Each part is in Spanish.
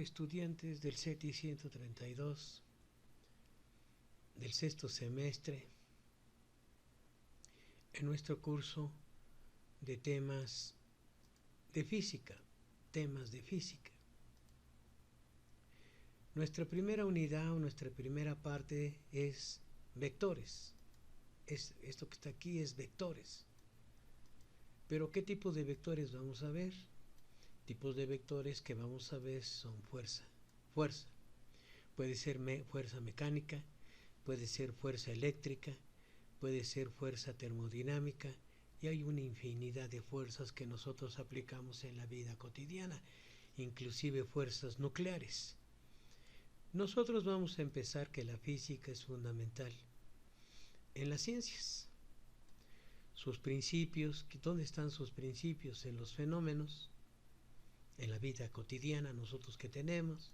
estudiantes del CETI 132 del sexto semestre en nuestro curso de temas de física. Nuestra primera unidad o nuestra primera parte es vectores. Esto que está aquí es vectores. Pero ¿qué tipo de vectores vamos a ver? Tipos de vectores que vamos a ver son fuerza. Puede ser fuerza mecánica, puede ser fuerza eléctrica, puede ser fuerza termodinámica, y hay una infinidad de fuerzas que nosotros aplicamos en la vida cotidiana, inclusive fuerzas nucleares. Nosotros vamos a empezar que la física es fundamental en las ciencias. Sus principios, ¿dónde están sus principios? En los fenómenos, en la vida cotidiana nosotros que tenemos,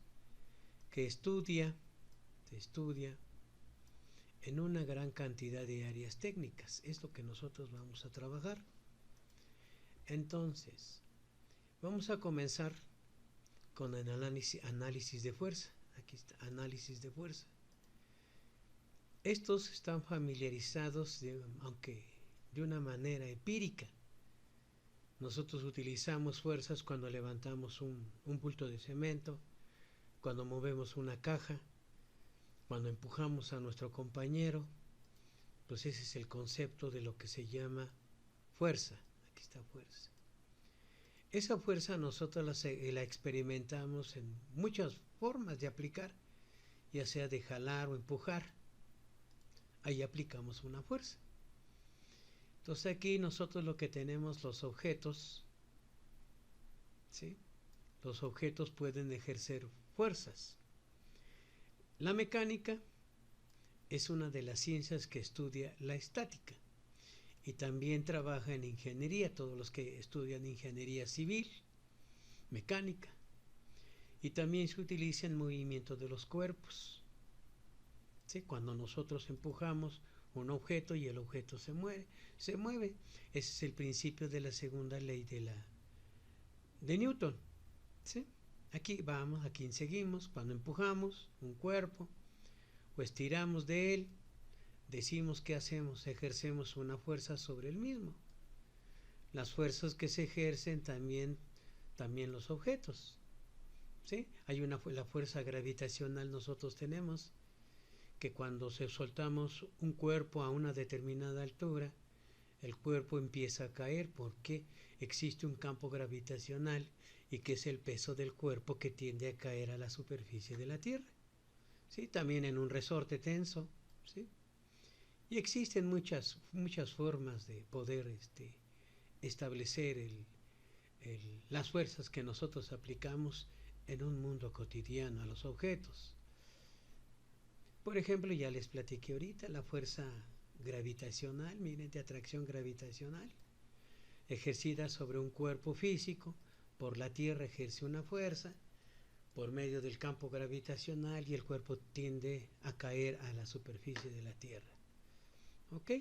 que se estudia en una gran cantidad de áreas técnicas. Es lo que nosotros vamos a trabajar. Entonces, vamos a comenzar con el análisis de fuerza. Aquí está, análisis de fuerza. Estos están familiarizados, aunque de una manera empírica. Nosotros utilizamos fuerzas cuando levantamos un bulto de cemento, cuando movemos una caja, cuando empujamos a nuestro compañero. Pues ese es el concepto de lo que se llama fuerza. Aquí está fuerza. Esa fuerza nosotros la experimentamos en muchas formas de aplicar, ya sea de jalar o empujar. Ahí aplicamos una fuerza. Entonces aquí nosotros lo que tenemos, los objetos, ¿sí? Los objetos pueden ejercer fuerzas. La mecánica es una de las ciencias que estudia la estática y también trabaja en ingeniería, todos los que estudian ingeniería civil, mecánica, y también se utiliza en movimiento de los cuerpos. ¿Sí? Cuando nosotros empujamos un objeto y el objeto se mueve. Ese es el principio de la segunda ley de Newton. ¿Sí? Aquí seguimos. Cuando empujamos un cuerpo o estiramos de él, decimos que hacemos, ejercemos una fuerza sobre el mismo. Las fuerzas que se ejercen también los objetos. ¿Sí? Hay la fuerza gravitacional nosotros tenemos, que cuando soltamos un cuerpo a una determinada altura, el cuerpo empieza a caer porque existe un campo gravitacional y que es el peso del cuerpo que tiende a caer a la superficie de la Tierra. ¿Sí? También en un resorte tenso. ¿Sí? Y existen muchas formas de poder establecer las fuerzas que nosotros aplicamos en un mundo cotidiano a los objetos. Por ejemplo, ya les platiqué ahorita la fuerza gravitacional, miren, de atracción gravitacional, ejercida sobre un cuerpo físico. Por la Tierra ejerce una fuerza por medio del campo gravitacional y el cuerpo tiende a caer a la superficie de la Tierra. ¿Ok?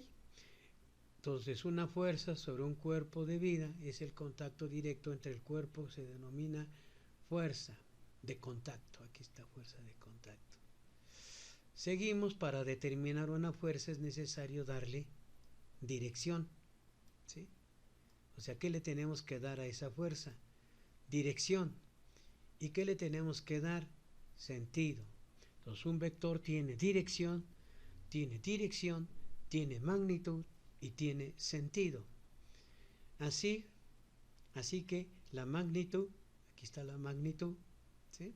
Entonces, una fuerza sobre un cuerpo de vida es el contacto directo entre el cuerpo, se denomina fuerza de contacto. Aquí está, fuerza de contacto. Seguimos. Para determinar una fuerza es necesario darle dirección. ¿Sí? O sea, ¿qué le tenemos que dar a esa fuerza? Dirección. ¿Y qué le tenemos que dar? Sentido. Entonces, un vector tiene dirección, tiene magnitud y tiene sentido. Así que la magnitud, aquí está la magnitud, ¿sí?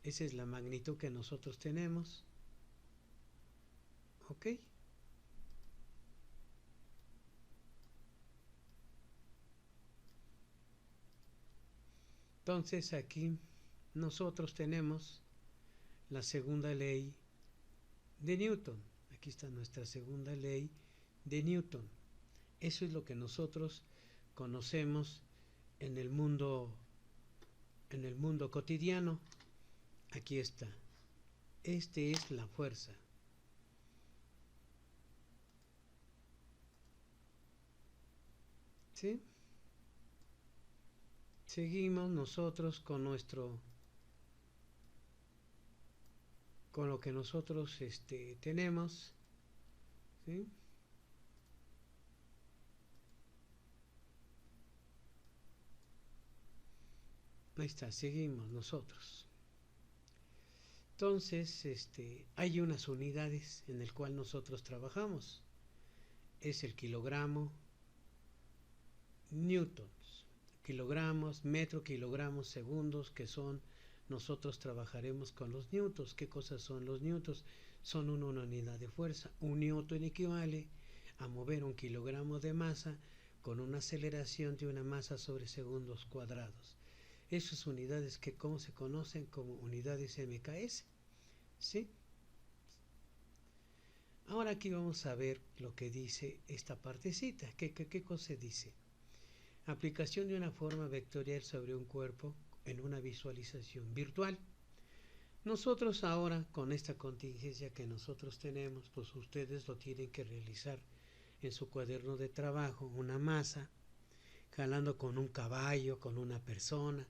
Esa es la magnitud que nosotros tenemos. ¿Ok? Entonces aquí nosotros tenemos la segunda ley de Newton. Aquí está nuestra segunda ley de Newton. Eso es lo que nosotros conocemos en el mundo cotidiano. Aquí está. Este es la fuerza. ¿Sí? Seguimos nosotros con nuestro con lo que nosotros tenemos, ¿sí? Ahí está, seguimos nosotros. Entonces, hay unas unidades en el cual nosotros trabajamos. Es el kilogramo, newtons, kilogramos, metro, kilogramos, segundos, que son, nosotros trabajaremos con los newtons. ¿Qué cosas son los newtons? Son una unidad de fuerza. Un newton equivale a mover un kilogramo de masa con una aceleración de una masa sobre segundos cuadrados. Esas unidades que como se conocen como unidades MKS, ¿sí? Ahora aquí vamos a ver lo que dice esta partecita. ¿Qué cosa dice? Aplicación de una forma vectorial sobre un cuerpo en una visualización virtual. Nosotros ahora, con esta contingencia que nosotros tenemos, pues ustedes lo tienen que realizar en su cuaderno de trabajo, una masa, jalando con un caballo, con una persona.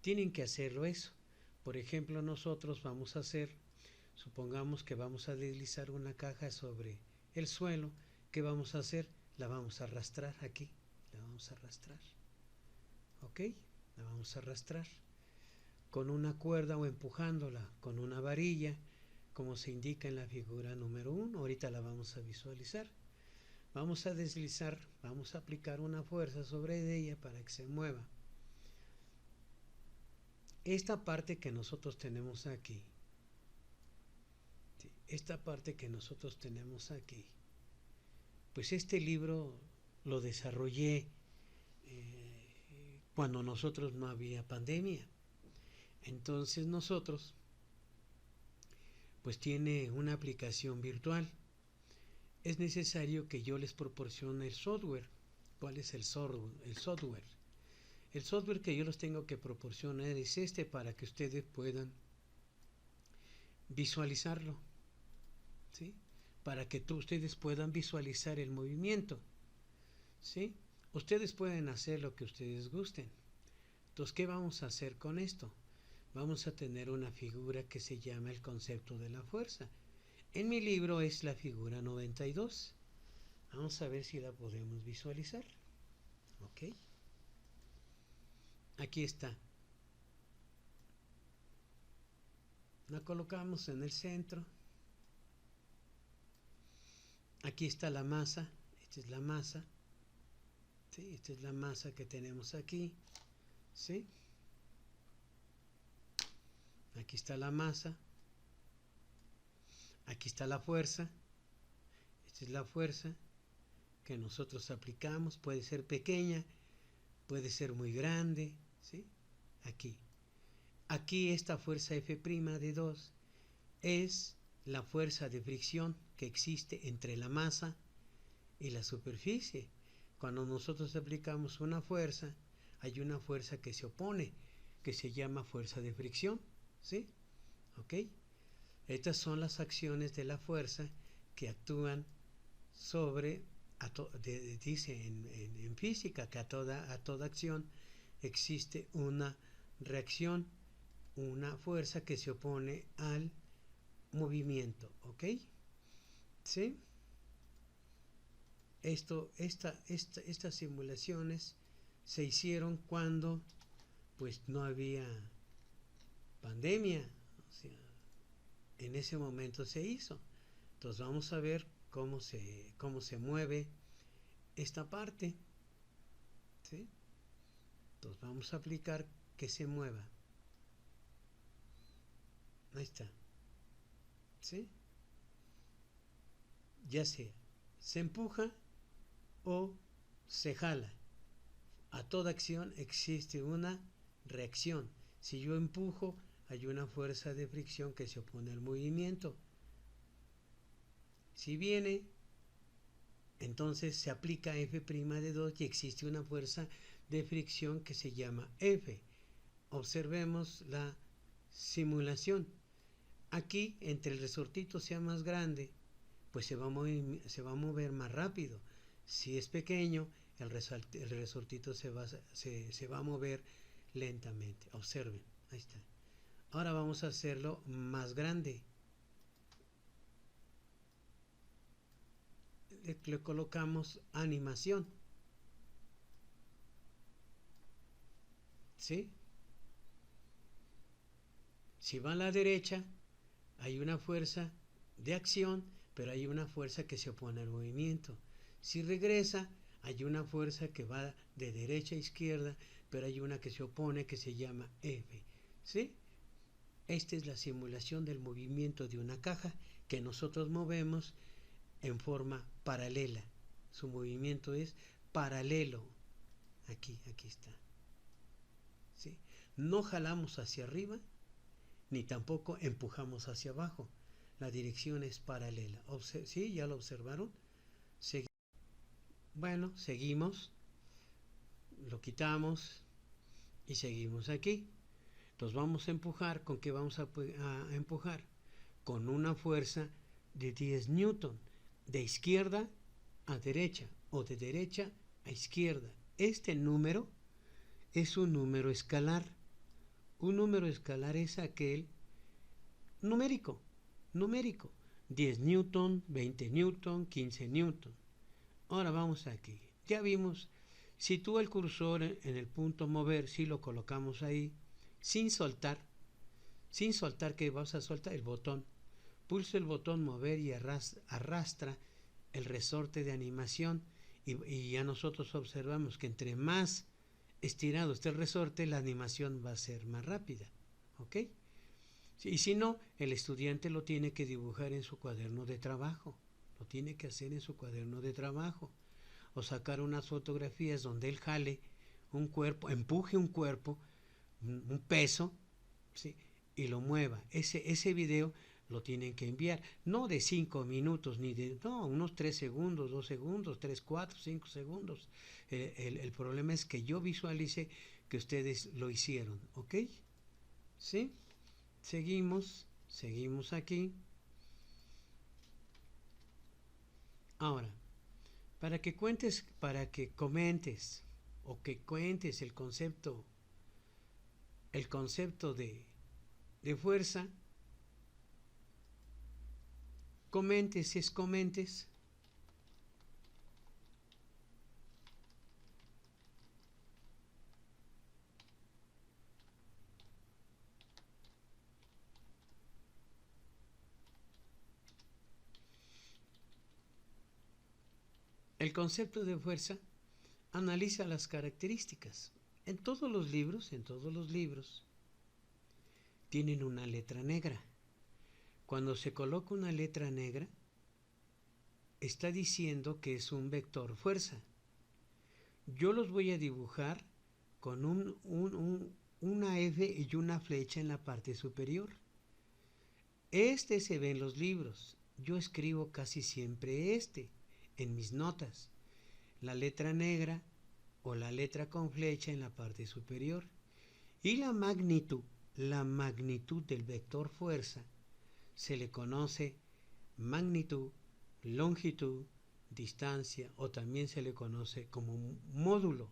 Tienen que hacerlo eso. Por ejemplo, nosotros vamos a hacer, supongamos que vamos a deslizar una caja sobre el suelo. ¿Qué vamos a hacer? La vamos a arrastrar aquí. La vamos a arrastrar, ¿ok? La vamos a arrastrar con una cuerda o empujándola con una varilla, como se indica en la figura número 1. Ahorita la vamos a visualizar. Vamos a deslizar, vamos a aplicar una fuerza sobre ella para que se mueva. Esta parte que nosotros tenemos aquí, esta parte que nosotros tenemos aquí, pues este libro lo desarrollé cuando nosotros no había pandemia. Entonces nosotros, pues tiene una aplicación virtual. Es necesario que yo les proporcione el software. ¿Cuál es el software? El software que yo les tengo que proporcionar es para que ustedes puedan visualizarlo, ¿sí? Para que ustedes puedan visualizar el movimiento, ¿sí? Ustedes pueden hacer lo que ustedes gusten. Entonces, ¿qué vamos a hacer con esto? Vamos a tener una figura que se llama el concepto de la fuerza. En mi libro es la figura 92. Vamos a ver si la podemos visualizar. ¿Ok? Aquí está. La colocamos en el centro. Aquí está la masa. Esta es la masa. ¿Sí? Esta es la masa que tenemos aquí. ¿Sí? Aquí está la masa. Aquí está la fuerza. Esta es la fuerza que nosotros aplicamos. Puede ser pequeña, puede ser muy grande, ¿sí? Aquí esta fuerza F' de 2 es la fuerza de fricción que existe entre la masa y la superficie. Cuando nosotros aplicamos una fuerza, hay una fuerza que se opone, que se llama fuerza de fricción, ¿sí? ¿Ok? Estas son las acciones de la fuerza que actúan sobre, dice en física que a toda acción existe una reacción, una fuerza que se opone al movimiento, ¿ok? ¿Sí? Estas simulaciones se hicieron cuando pues no había pandemia, o sea, en ese momento se hizo. Entonces vamos a ver cómo se mueve esta parte, ¿sí? Entonces vamos a aplicar que se mueva. Ahí está, ¿sí? Ya sea se empuja o se jala. A toda acción existe una reacción. Si yo empujo, hay una fuerza de fricción que se opone al movimiento. Si viene, entonces se aplica F' de 2 y existe una fuerza de fricción que se llama F. Observemos la simulación. Aquí, entre el resortito sea más grande, pues se va a mover más rápido. Si es pequeño, el resortito se va a mover lentamente. Observen, ahí está. Ahora vamos a hacerlo más grande. le colocamos animación. ¿Sí? Si va a la derecha, hay una fuerza de acción, pero hay una fuerza que se opone al movimiento. Si regresa, hay una fuerza que va de derecha a izquierda, pero hay una que se opone que se llama F. ¿Sí? Esta es la simulación del movimiento de una caja que nosotros movemos en forma paralela. Su movimiento es paralelo. Aquí está. ¿Sí? No jalamos hacia arriba, ni tampoco empujamos hacia abajo. La dirección es paralela. ¿Sí? ¿Ya lo observaron? Bueno, seguimos, lo quitamos y seguimos aquí. Entonces vamos a empujar. ¿Con qué vamos a empujar? Con una fuerza de 10 newton, de izquierda a derecha o de derecha a izquierda. Este número es un número escalar. Un número escalar es aquel numérico. 10 newton, 20 newton, 15 newton. Ahora vamos aquí. Ya vimos, sitúa el cursor en el punto mover, si lo colocamos ahí, sin soltar que vas a soltar el botón. Pulsa el botón mover y arrastra el resorte de animación y ya nosotros observamos que entre más estirado esté el resorte, la animación va a ser más rápida. ¿Ok? Y si no, el estudiante lo tiene que dibujar en su cuaderno de trabajo. Lo tiene que hacer en su cuaderno de trabajo. O sacar unas fotografías donde él jale un cuerpo, empuje un cuerpo, un peso, ¿sí? Y lo mueva. Ese video lo tienen que enviar. No de 5 minutos, no, unos 3 segundos, 2 segundos, 3, 4, 5 segundos. El problema es que yo visualice que ustedes lo hicieron, ¿ok? ¿Sí? Seguimos aquí. Ahora, para que comentes o que cuentes el concepto de fuerza, comentes. El concepto de fuerza analiza las características. En todos los libros, tienen una letra negra. Cuando se coloca una letra negra, está diciendo que es un vector fuerza. Yo los voy a dibujar con una F y una flecha en la parte superior. Este se ve en los libros. Yo escribo casi siempre en mis notas. La letra negra o la letra con flecha en la parte superior. Y la magnitud del vector fuerza se le conoce magnitud, longitud, distancia, o también se le conoce como módulo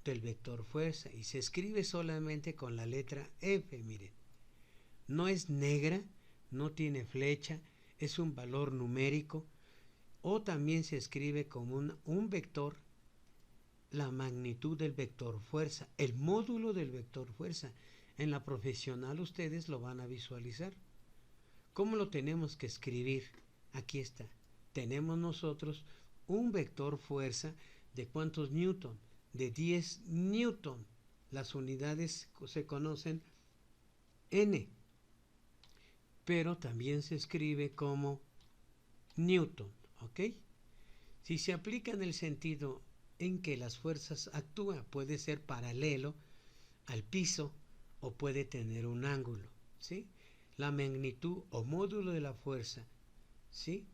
del vector fuerza, y se escribe solamente con la letra F. Miren, no es negra, no tiene flecha, es un valor numérico, o también se escribe como un vector, la magnitud del vector fuerza, el módulo del vector fuerza. En la profesional ustedes lo van a visualizar. ¿Cómo lo tenemos que escribir? Aquí está. Tenemos nosotros un vector fuerza de ¿cuántos newton? De 10 newton. Las unidades se conocen N, pero también se escribe como newton, ¿ok? Si se aplica en el sentido en que las fuerzas actúan, puede ser paralelo al piso o puede tener un ángulo, ¿sí? La magnitud o módulo de la fuerza, ¿sí?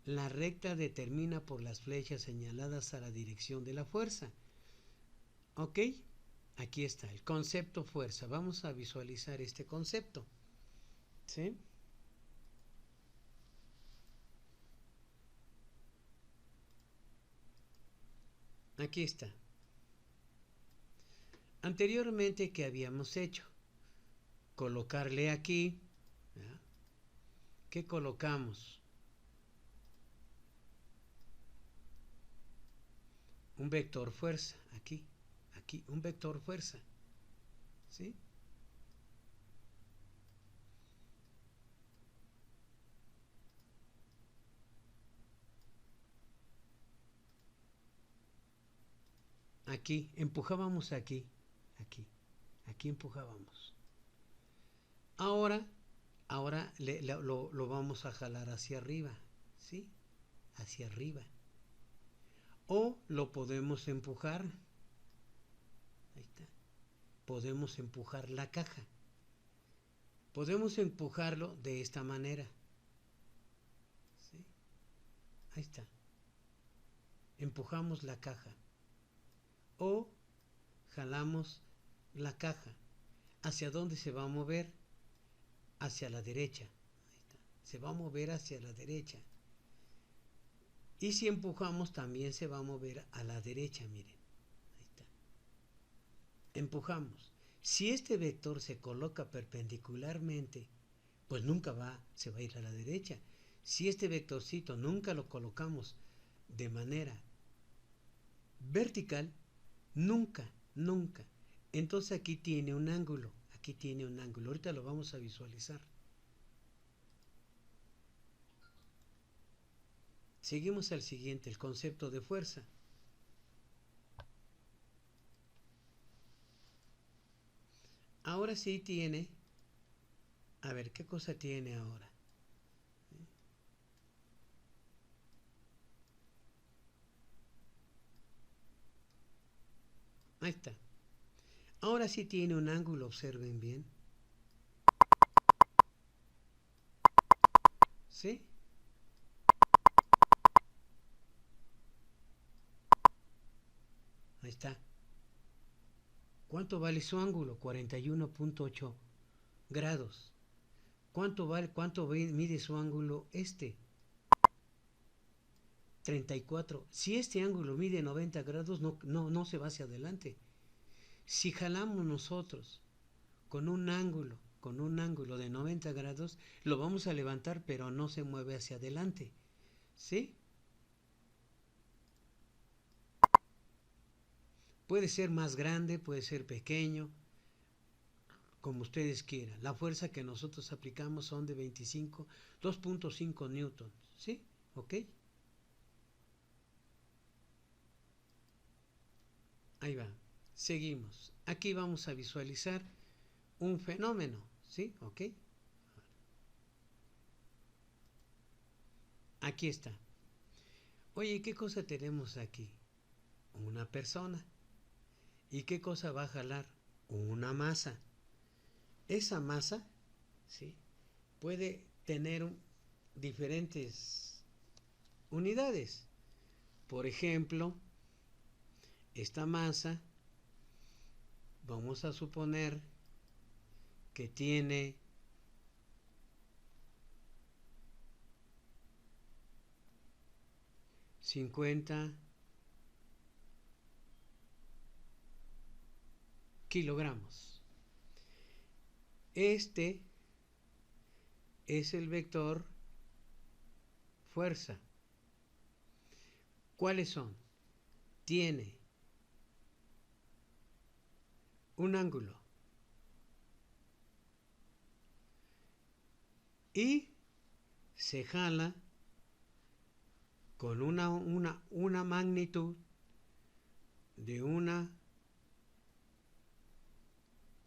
La recta determina por las flechas señaladas a la dirección de la fuerza. ¿Ok? Aquí está el concepto fuerza. Vamos a visualizar este concepto. ¿Sí? Aquí está. Anteriormente, ¿qué habíamos hecho? Colocarle aquí. ¿Qué colocamos? un vector fuerza, aquí, un vector fuerza, ¿sí? Aquí, empujábamos aquí empujábamos. Ahora lo vamos a jalar hacia arriba, ¿sí? Hacia arriba. O lo podemos empujar, ahí está, podemos empujar la caja. Podemos empujarlo de esta manera, ¿sí? Ahí está. Empujamos la caja. O jalamos la caja. ¿Hacia dónde se va a mover? Hacia la derecha. Ahí está. Se va a mover hacia la derecha. Y si empujamos también se va a mover a la derecha, miren. Ahí está. Empujamos. Si este vector se coloca perpendicularmente, pues se va a ir a la derecha. Si este vectorcito nunca lo colocamos de manera vertical, nunca. Entonces aquí tiene un ángulo. Ahorita lo vamos a visualizar. Seguimos al siguiente, el concepto de fuerza. Ahora sí tiene, a ver, ¿qué cosa tiene ahora? Ahí está. Ahora sí tiene un ángulo, observen bien. ¿Sí? Ahí está. ¿Cuánto vale su ángulo? 41.8 grados. ¿Cuánto mide su ángulo este? 34. Si este ángulo mide 90 grados, no se va hacia adelante. Si jalamos nosotros con un ángulo de 90 grados, lo vamos a levantar, pero no se mueve hacia adelante. ¿Sí? Puede ser más grande, puede ser pequeño, como ustedes quieran. La fuerza que nosotros aplicamos son de 2.5 newtons. ¿Sí? ¿Ok? Ahí va. Seguimos. Aquí vamos a visualizar un fenómeno. ¿Sí? ¿Ok? Aquí está. Oye, ¿qué cosa tenemos aquí? Una persona. ¿Y qué cosa va a jalar? Una masa. Esa masa, ¿sí?, puede tener diferentes unidades. Por ejemplo, esta masa, vamos a suponer que tiene 50 kilogramos. Este es el vector fuerza. ¿Cuáles son? Tiene un ángulo y se jala con una magnitud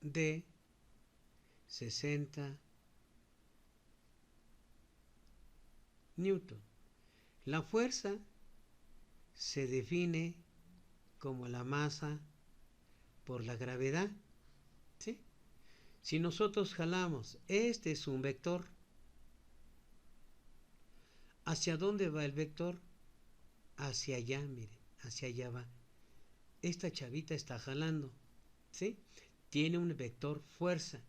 de 60 newton. La fuerza se define como la masa por la gravedad, ¿sí? Si nosotros jalamos, este es un vector. ¿Hacia dónde va el vector? Hacia allá, miren, hacia allá va. Esta chavita está jalando, ¿sí? Tiene un vector fuerza.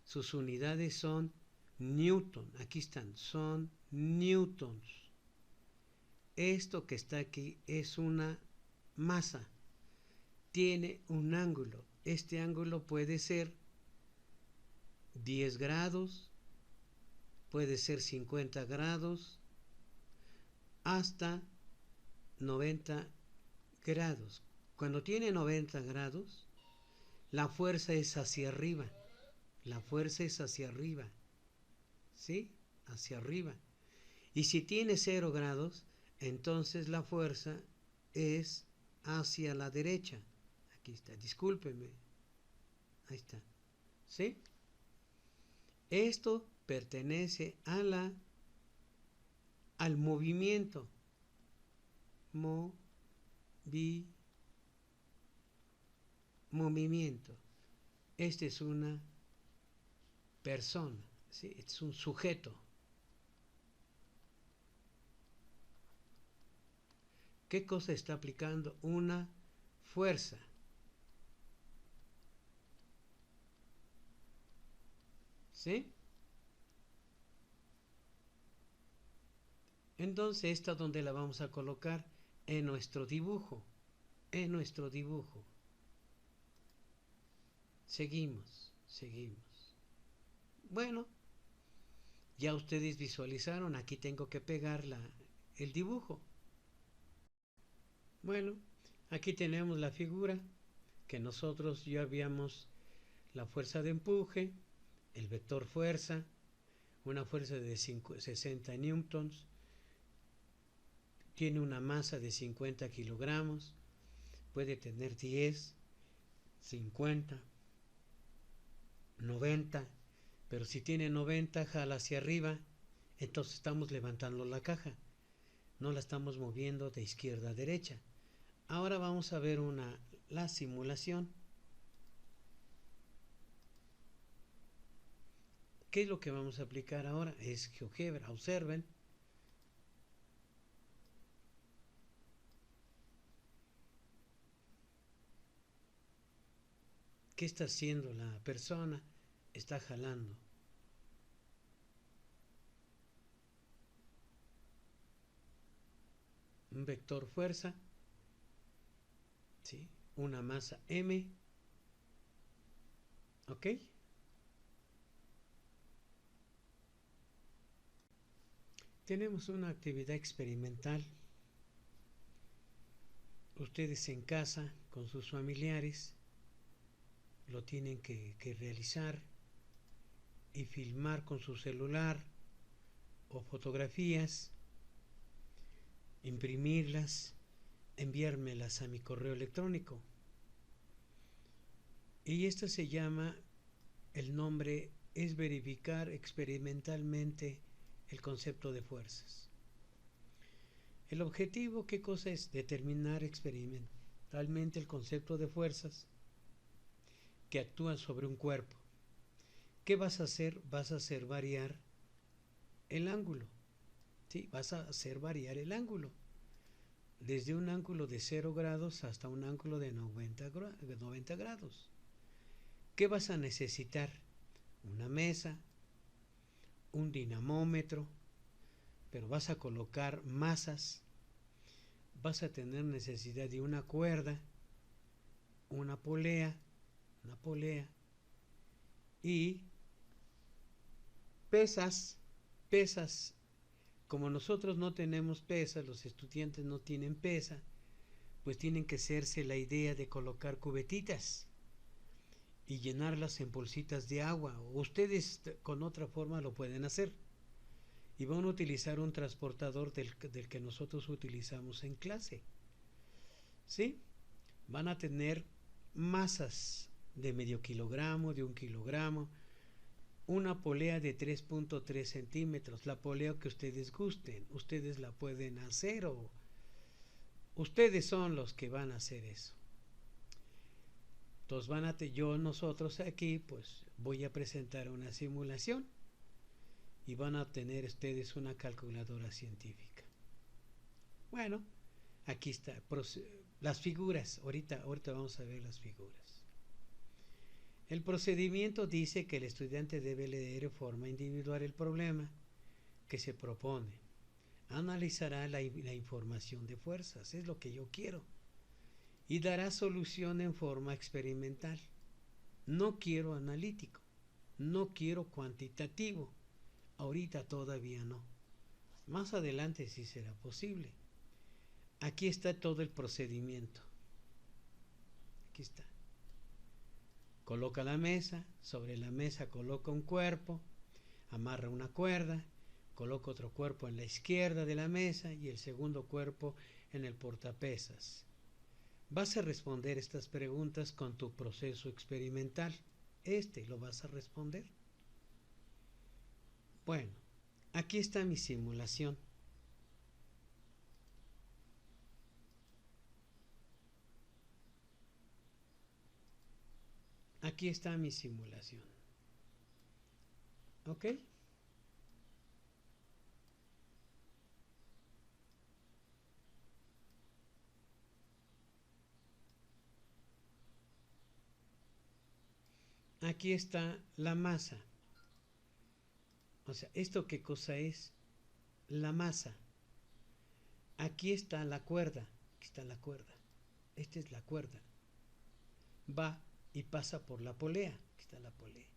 Sus unidades son newton. Aquí están, son newtons. Esto que está aquí es una masa. Tiene un ángulo. Este ángulo puede ser 10 grados, puede ser 50 grados, hasta 90 grados. Cuando tiene 90 grados, la fuerza es hacia arriba. La fuerza es hacia arriba. ¿Sí? Hacia arriba. Y si tiene 0 grados, entonces la fuerza es hacia la derecha. Aquí está, discúlpeme. Ahí está. ¿Sí? Esto pertenece al movimiento. Movimiento. Este es una persona, ¿sí? Es un sujeto. ¿Qué cosa está aplicando? Una fuerza. ¿Sí? Entonces, ¿esta dónde la vamos a colocar? En nuestro dibujo. En nuestro dibujo. Seguimos. Bueno, ya ustedes visualizaron, aquí tengo que pegar el dibujo. Bueno, aquí tenemos la figura que nosotros ya habíamos, la fuerza de empuje, el vector fuerza, una fuerza de 60 newtons, tiene una masa de 50 kilogramos, puede tener 10, 50, 90, pero si tiene 90 jala hacia arriba, entonces estamos levantando la caja, no la estamos moviendo de izquierda a derecha. Ahora vamos a ver la simulación. ¿Qué es lo que vamos a aplicar ahora? Es GeoGebra. Observen. ¿Qué está haciendo la persona? Está jalando. Un vector fuerza. ¿Sí? Una masa M. ¿Ok? Tenemos una actividad experimental. Ustedes en casa, con sus familiares, lo tienen que realizar y filmar con su celular o fotografías, imprimirlas, enviármelas a mi correo electrónico. Y esto se llama, el nombre es verificar experimentalmente el concepto de fuerzas. El objetivo, ¿qué cosa es? Determinar experimentalmente el concepto de fuerzas que actúan sobre un cuerpo. ¿Qué vas a hacer? Vas a hacer variar el ángulo. ¿Sí? Vas a hacer variar el ángulo. Desde un ángulo de 0 grados hasta un ángulo de 90 grados. ¿Qué vas a necesitar? Una mesa, un dinamómetro, pero vas a colocar masas, vas a tener necesidad de una cuerda, una polea y pesas. Como nosotros no tenemos pesas, los estudiantes no tienen pesa, pues tienen que hacerse la idea de colocar cubetitas y llenarlas en bolsitas de agua. Ustedes con otra forma lo pueden hacer. Y van a utilizar un transportador del que nosotros utilizamos en clase. ¿Sí? Van a tener masas de medio kilogramo, de 1 kilogramo, una polea de 3.3 centímetros, la polea que ustedes gusten, ustedes la pueden hacer o ustedes son los que van a hacer eso. Entonces nosotros aquí pues voy a presentar una simulación y van a tener ustedes una calculadora científica. Bueno, aquí está, las figuras, ahorita vamos a ver las figuras. El procedimiento dice que el estudiante debe leer de forma individual el problema que se propone. Analizará la información de fuerzas, es lo que yo quiero, y dará solución en forma experimental. No quiero analítico, no quiero cuantitativo, ahorita todavía no. Más adelante sí será posible. Aquí está todo el procedimiento. Aquí está. Coloca la mesa, sobre la mesa coloca un cuerpo, amarra una cuerda, coloca otro cuerpo en la izquierda de la mesa y el segundo cuerpo en el portapesas. Vas a responder estas preguntas con tu proceso experimental. Lo vas a responder. Bueno, aquí está mi simulación. Aquí está mi simulación. ¿Ok? Aquí está la masa. O sea, ¿esto qué cosa es? La masa. Aquí está la cuerda. Aquí está la cuerda. Esta es la cuerda. Va y pasa por la polea. Aquí está la polea.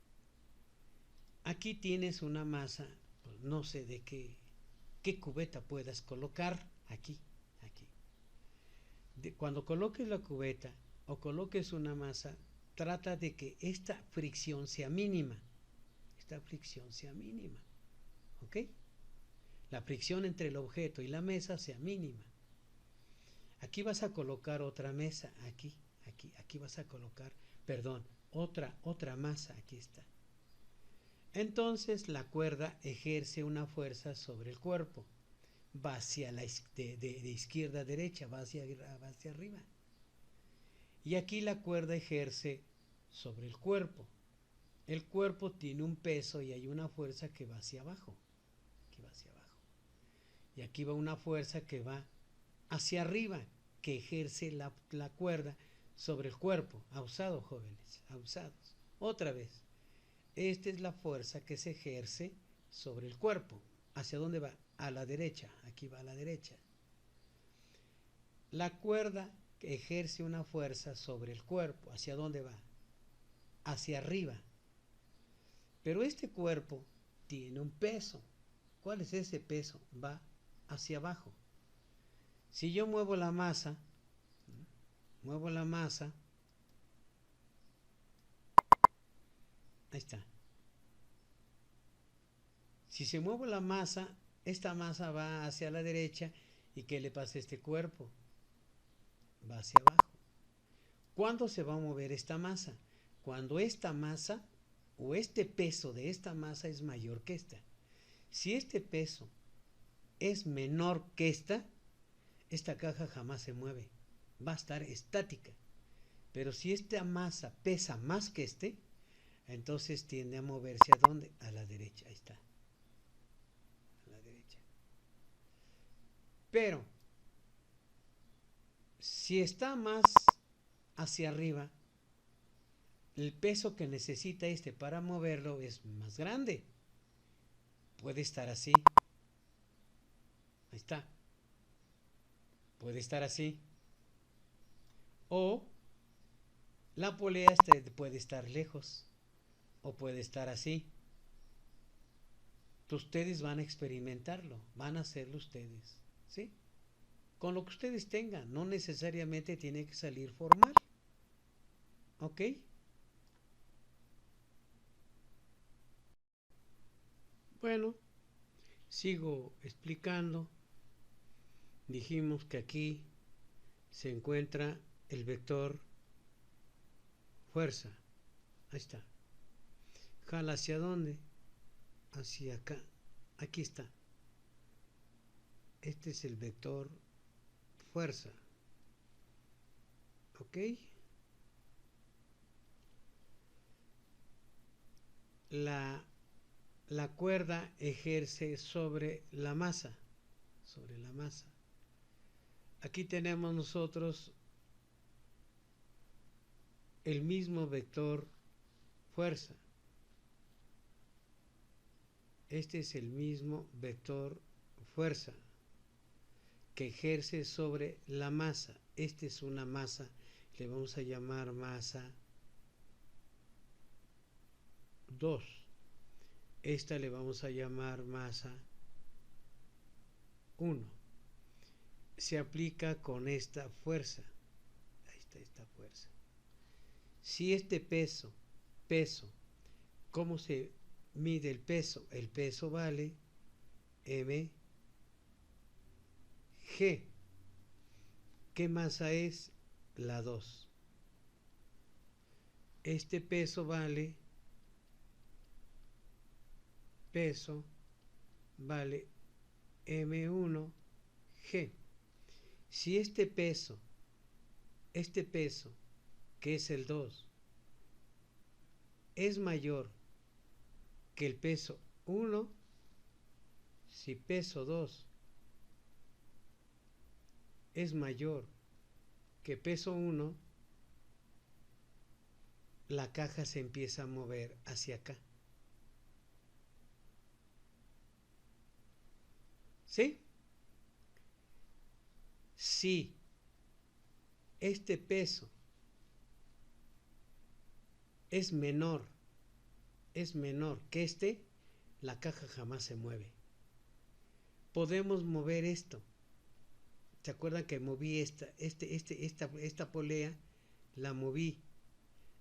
Aquí tienes una masa, pues no sé de qué cubeta puedas colocar. Aquí. Cuando coloques la cubeta o coloques una masa, trata de que esta fricción sea mínima. ¿Ok? La fricción entre el objeto y la mesa sea mínima. Aquí vas a colocar otra mesa, aquí vas a colocar, perdón, otra masa, aquí está. Entonces la cuerda ejerce una fuerza sobre el cuerpo, va hacia de izquierda a derecha, va hacia arriba. Y aquí la cuerda ejerce sobre el cuerpo. El cuerpo tiene un peso y hay una fuerza que va hacia abajo. Aquí va hacia abajo. Y aquí va una fuerza que va hacia arriba, que ejerce la cuerda sobre el cuerpo. Abusado, jóvenes, abusados. Otra vez. Esta es la fuerza que se ejerce sobre el cuerpo. ¿Hacia dónde va? A la derecha. Aquí va a la derecha. La cuerda ejerce una fuerza sobre el cuerpo. ¿Hacia dónde va? Hacia arriba. Pero este cuerpo tiene un peso. ¿Cuál es ese peso? Va hacia abajo. Si yo muevo la masa, ahí está. Si se mueve la masa, esta masa va hacia la derecha. ¿Y qué le pasa a este cuerpo? Va hacia abajo. ¿Cuándo se va a mover esta masa? Cuando esta masa o este peso de esta masa es mayor que esta. Si este peso es menor que esta caja jamás se mueve. Va a estar estática. Pero si esta masa pesa más que entonces tiende a moverse ¿a dónde? A la derecha. Ahí está. A la derecha. Pero si está más hacia arriba, el peso que necesita para moverlo es más grande. Puede estar así. Ahí está. Puede estar así. O la polea puede estar lejos. O puede estar así. Ustedes van a experimentarlo. Van a hacerlo ustedes. ¿Sí? Con lo que ustedes tengan. No necesariamente tiene que salir formal. ¿Ok? Bueno, sigo explicando. Dijimos que aquí se encuentra el vector fuerza. Ahí está. Jala hacia dónde? Hacia acá. Aquí está. Este es el vector fuerza. ¿Ok? La cuerda ejerce sobre la masa. Sobre la masa. Aquí tenemos nosotros el mismo vector fuerza. Este es el mismo vector fuerza que ejerce sobre la masa. Esta es una masa, le vamos a llamar masa 2. Esta le vamos a llamar masa 1. se aplica con esta fuerza. Ahí está esta fuerza. Si este peso, ¿cómo se mide el peso? El peso vale mg. ¿Qué masa es? La 2. Este peso vale m1g. Si este peso, que es el 2, es mayor que el peso 1, si peso 2 es mayor que peso 1, la caja se empieza a mover hacia acá. ¿Sí? Si este peso es menor que este, la caja jamás se mueve. Podemos mover esto. ¿Se acuerdan que moví esta polea? La moví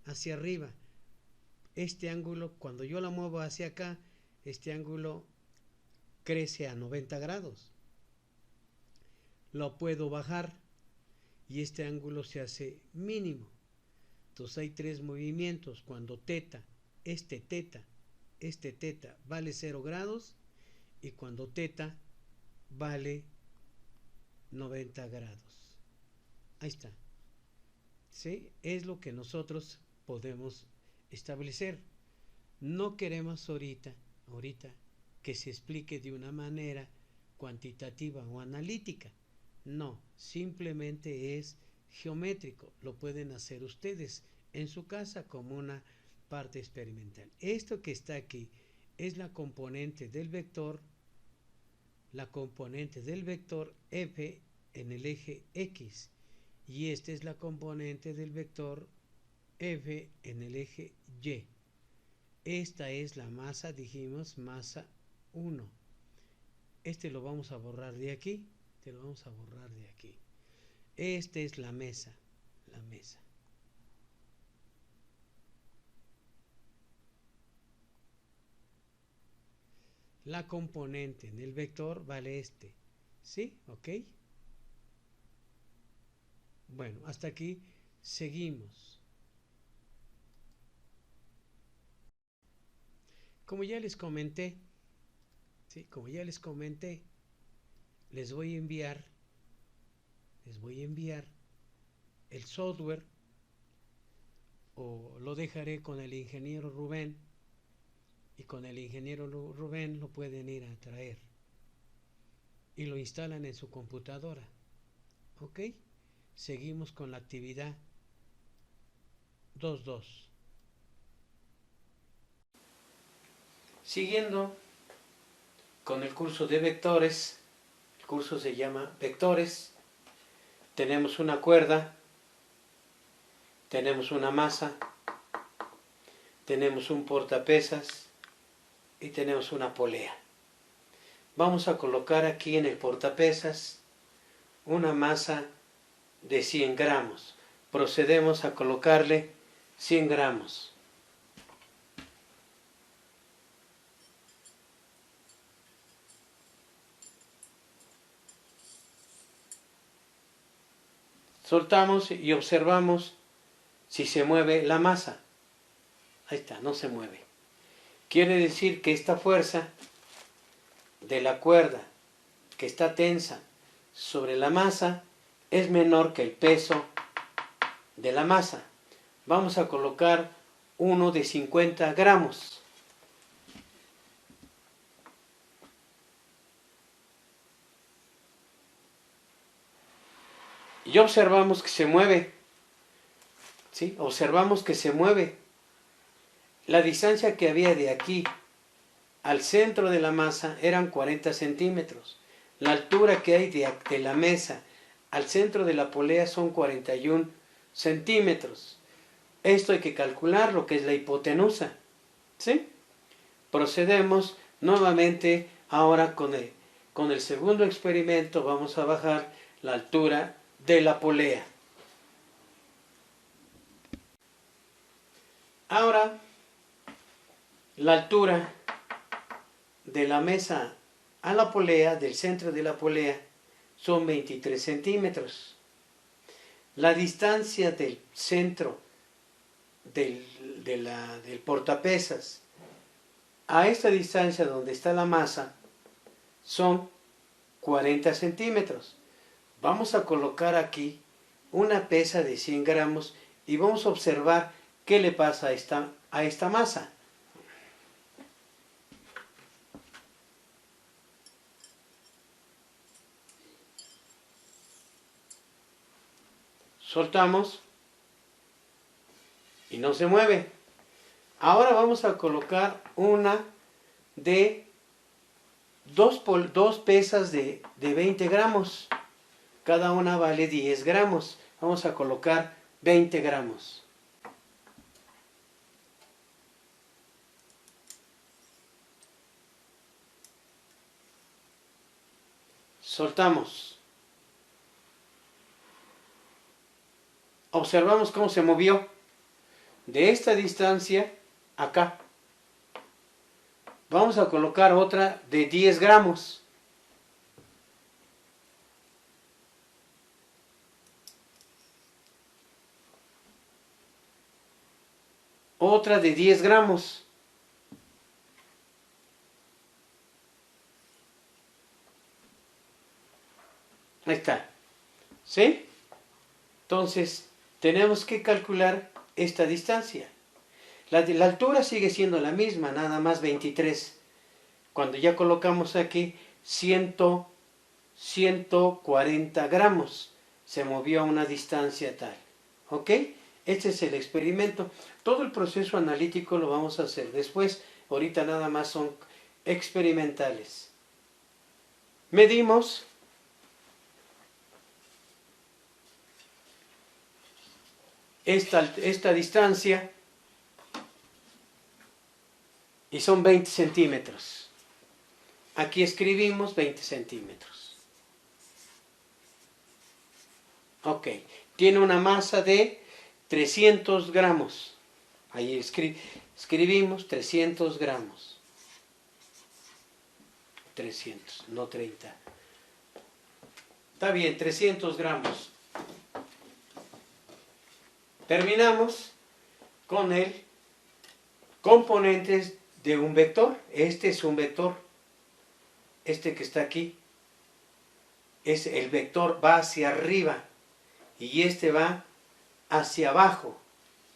hacia arriba. Este ángulo, cuando yo la muevo hacia acá, este ángulo crece a 90 grados. Lo puedo bajar y este ángulo se hace mínimo. Entonces hay 3 movimientos. Cuando este teta vale 0 grados, y cuando teta vale 90 grados. Ahí está. ¿Sí? Es lo que nosotros podemos establecer. No queremos ahorita que se explique de una manera cuantitativa o analítica. No, simplemente es geométrico. Lo pueden hacer ustedes en su casa como una parte experimental. Esto que está aquí es la componente del vector f en el eje X, y esta es la componente del vector f en el eje Y. Esta es la masa, dijimos, masa 1. Este lo vamos a borrar de aquí, Esta es la mesa, La componente en el vector vale este. ¿Sí? ¿Ok? Bueno, hasta aquí seguimos. Como ya les comenté, les voy a enviar el software, o lo dejaré con el ingeniero Rubén, y con el ingeniero Rubén lo pueden ir a traer y lo instalan en su computadora. ¿Ok? Seguimos con la actividad 2.2. Siguiendo con el curso de vectores, el curso se llama Vectores. Tenemos una cuerda, tenemos una masa, tenemos un portapesas y tenemos una polea. Vamos a colocar aquí en el portapesas una masa de 100 gramos. Procedemos a colocarle 100 gramos. Soltamos y observamos si se mueve la masa. Ahí está, no se mueve. Quiere decir que esta fuerza de la cuerda que está tensa sobre la masa es menor que el peso de la masa. Vamos a colocar uno de 50 gramos. Y observamos que se mueve. ¿Sí? Observamos que se mueve. La distancia que había de aquí al centro de la masa eran 40 centímetros. La altura que hay de la mesa al centro de la polea son 41 centímetros. Esto hay que calcular lo que es la hipotenusa. ¿Sí? Procedemos nuevamente ahora con el segundo experimento. Vamos a bajar la altura de la polea. Ahora, la altura de la mesa a la polea, del centro de la polea, son 23 centímetros. La distancia del centro del portapesas a esta distancia donde está la masa son 40 centímetros. Vamos a colocar aquí una pesa de 100 gramos y vamos a observar qué le pasa a esta masa. Soltamos y no se mueve. Ahora vamos a colocar una de dos pesas de 20 gramos. Cada una vale 10 gramos. Vamos a colocar 20 gramos. Soltamos. Observamos cómo se movió de esta distancia acá. Vamos a colocar otra de 10 gramos. Otra de 10 gramos. Ahí está. ¿Sí? Entonces, tenemos que calcular esta distancia. La altura sigue siendo la misma, nada más 23. Cuando ya colocamos aquí 140 gramos, se movió a una distancia tal. ¿Ok? Este es el experimento. Todo el proceso analítico lo vamos a hacer después. Ahorita nada más son experimentales. Medimos. Esta distancia y son 20 centímetros. Aquí escribimos 20 centímetros. Ok, tiene una masa de 300 gramos. Ahí escribimos 300 gramos. 300, no 30. Está bien, 300 gramos. Terminamos con el componentes de un vector. Este es un vector. Este que está aquí. El vector va hacia arriba y este va hacia abajo.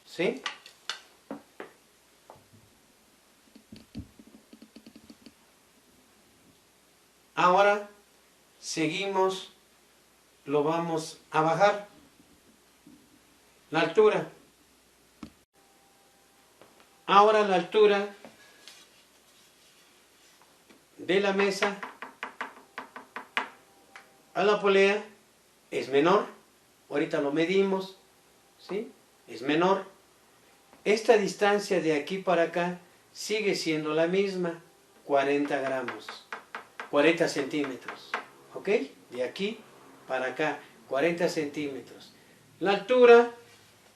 ¿Sí? Ahora seguimos, lo vamos a bajar. La altura. Ahora la altura de la mesa a la polea es menor. Ahorita lo medimos, ¿sí? Es menor. Esta distancia de aquí para acá sigue siendo la misma, 40 gramos, 40 centímetros. ¿Ok? De aquí para acá, 40 centímetros. La altura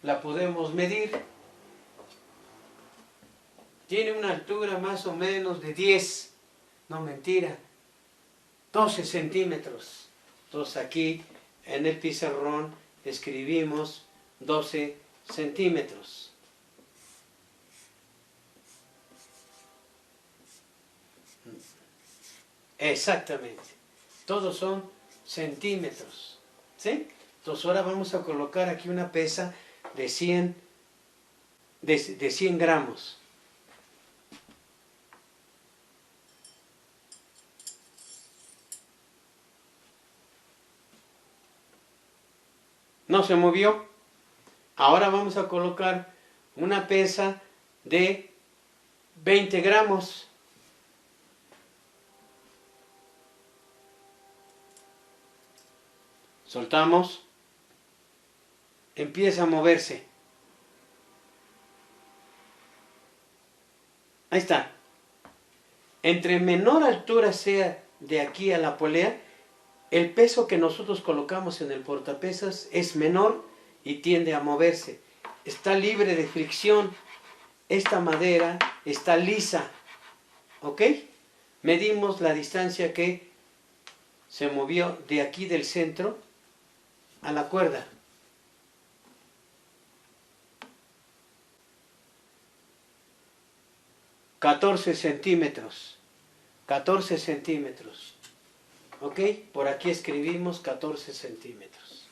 la podemos medir. Tiene una altura más o menos de 10, no mentira, 12 centímetros. Entonces aquí en el pizarrón escribimos 12 centímetros. Exactamente. Todos son centímetros. ¿Sí? Entonces ahora vamos a colocar aquí una pesa de 100 gramos. No se movió. Ahora vamos a colocar una pesa de 20 gramos. Soltamos. Empieza a moverse. Ahí está. Entre menor altura sea de aquí a la polea, el peso que nosotros colocamos en el portapesas es menor y tiende a moverse. Está libre de fricción. Esta madera está lisa. ¿Ok? Medimos la distancia que se movió de aquí del centro a la cuerda. 14 centímetros. 14 centímetros. ¿Ok? Por aquí escribimos 14 centímetros.